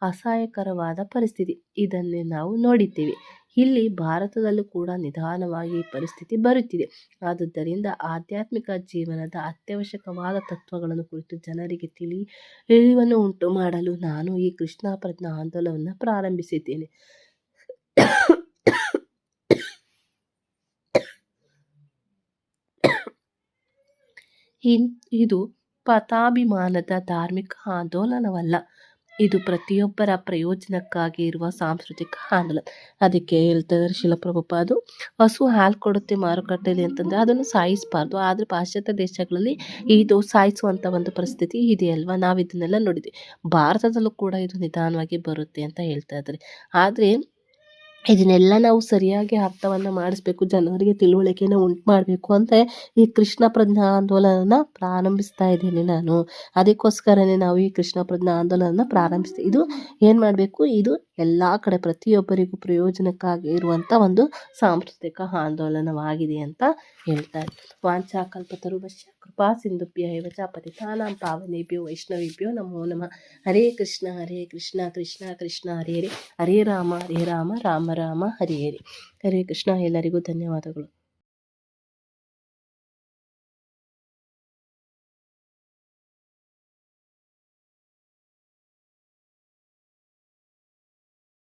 ಅಸಹಾಯಕರವಾದ ಪರಿಸ್ಥಿತಿ. ಇದನ್ನೇ ನಾವು ನೋಡಿದ್ದೇವೆ. ಇಲ್ಲಿ ಭಾರತದಲ್ಲೂ ಕೂಡ ನಿಧಾನವಾಗಿ ಈ ಪರಿಸ್ಥಿತಿ ಬರುತ್ತಿದೆ. ಆದುದರಿಂದ ಆಧ್ಯಾತ್ಮಿಕ ಜೀವನದ ಅತ್ಯವಶ್ಯಕವಾದ ತತ್ವಗಳನ್ನು ಕುರಿತು ಜನರಿಗೆ ತಿಳಿವನ್ನು ಉಂಟು ಮಾಡಲು ನಾನು ಈ ಕೃಷ್ಣ ಪ್ರಜ್ಞಾ ಆಂದೋಲನವನ್ನು ಪ್ರಾರಂಭಿಸಿದ್ದೇನೆ. ಇದು ಪತಾಭಿಮಾನದ ಧಾರ್ಮಿಕ ಆಂದೋಲನವಲ್ಲ. ಇದು ಪ್ರತಿಯೊಬ್ಬರ ಪ್ರಯೋಜನಕ್ಕಾಗಿ ಇರುವ ಸಾಂಸ್ಕೃತಿಕ ಆಂದೋಲನ. ಅದಕ್ಕೆ ಹೇಳ್ತಾರೆ ಶಿಲಪ್ರಭುಪಾದು, ಹಸು ಹಾಲು ಕೊಡುತ್ತೆ ಮಾರುಕಟ್ಟೆಯಲ್ಲಿ ಅಂತಂದರೆ ಅದನ್ನು ಸಾಯಿಸಬಾರ್ದು. ಆದರೆ ಪಾಶ್ಚಾತ್ಯ ದೇಶಗಳಲ್ಲಿ ಇದು ಸಾಯಿಸುವಂಥ ಒಂದು ಪರಿಸ್ಥಿತಿ ಇದೆ ಅಲ್ವಾ, ನಾವು ಇದನ್ನೆಲ್ಲ ನೋಡಿದ್ವಿ. ಭಾರತದಲ್ಲೂ ಕೂಡ ಇದು ನಿಧಾನವಾಗಿ ಬರುತ್ತೆ ಅಂತ ಹೇಳ್ತಾ ಇದ್ದಾರೆ. ಆದರೆ ಇದನ್ನೆಲ್ಲ ನಾವು ಸರಿಯಾಗಿ ಅರ್ಥವನ್ನು ಮಾಡಿಸ್ಬೇಕು, ಜನರಿಗೆ ತಿಳುವಳಿಕೆಯನ್ನು ಉಂಟು ಮಾಡಬೇಕು ಅಂತ ಈ ಕೃಷ್ಣ ಪ್ರಜ್ಞಾ ಆಂದೋಲನ ಪ್ರಾರಂಭಿಸ್ತಾ ಇದ್ದೀನಿ ನಾನು. ಅದಕ್ಕೋಸ್ಕರನೇ ನಾವು ಈ ಕೃಷ್ಣ ಪ್ರಜ್ಞಾ ಆಂದೋಲನ ಪ್ರಾರಂಭಿಸ್ತೀವಿ. ಇದು ಏನು ಮಾಡಬೇಕು, ಇದು ಎಲ್ಲ ಕಡೆ ಪ್ರತಿಯೊಬ್ಬರಿಗೂ ಪ್ರಯೋಜನಕ್ಕಾಗಿ ಇರುವಂಥ ಒಂದು ಸಾಂಸ್ಕೃತಿಕ ಆಂದೋಲನವಾಗಿದೆ ಅಂತ ಹೇಳ್ತಾರೆ. ವಾಂಛಾಕಲ್ಪತರುಭ್ಯಶ್ಚ ಕೃಪಾ ಸಿಂಧುಭ್ಯಃ ಏವ ಚ ಪತಿತಾನಾಂ ಪಾವನೇಭ್ಯೋ ವೈಷ್ಣವೇಭ್ಯೋ ನಮೋ ನಮಃ. ಹರೇ ಕೃಷ್ಣ ಕೃಷ್ಣ ಕೃಷ್ಣ ಹರೇ ಹರೇ, ಹರೇ ರಾಮ ರಾಮ ರಾಮ ಹರೇ ಹರೇ. ಹರೇ ಕೃಷ್ಣ. ಎಲ್ಲರಿಗೂ ಧನ್ಯವಾದಗಳು.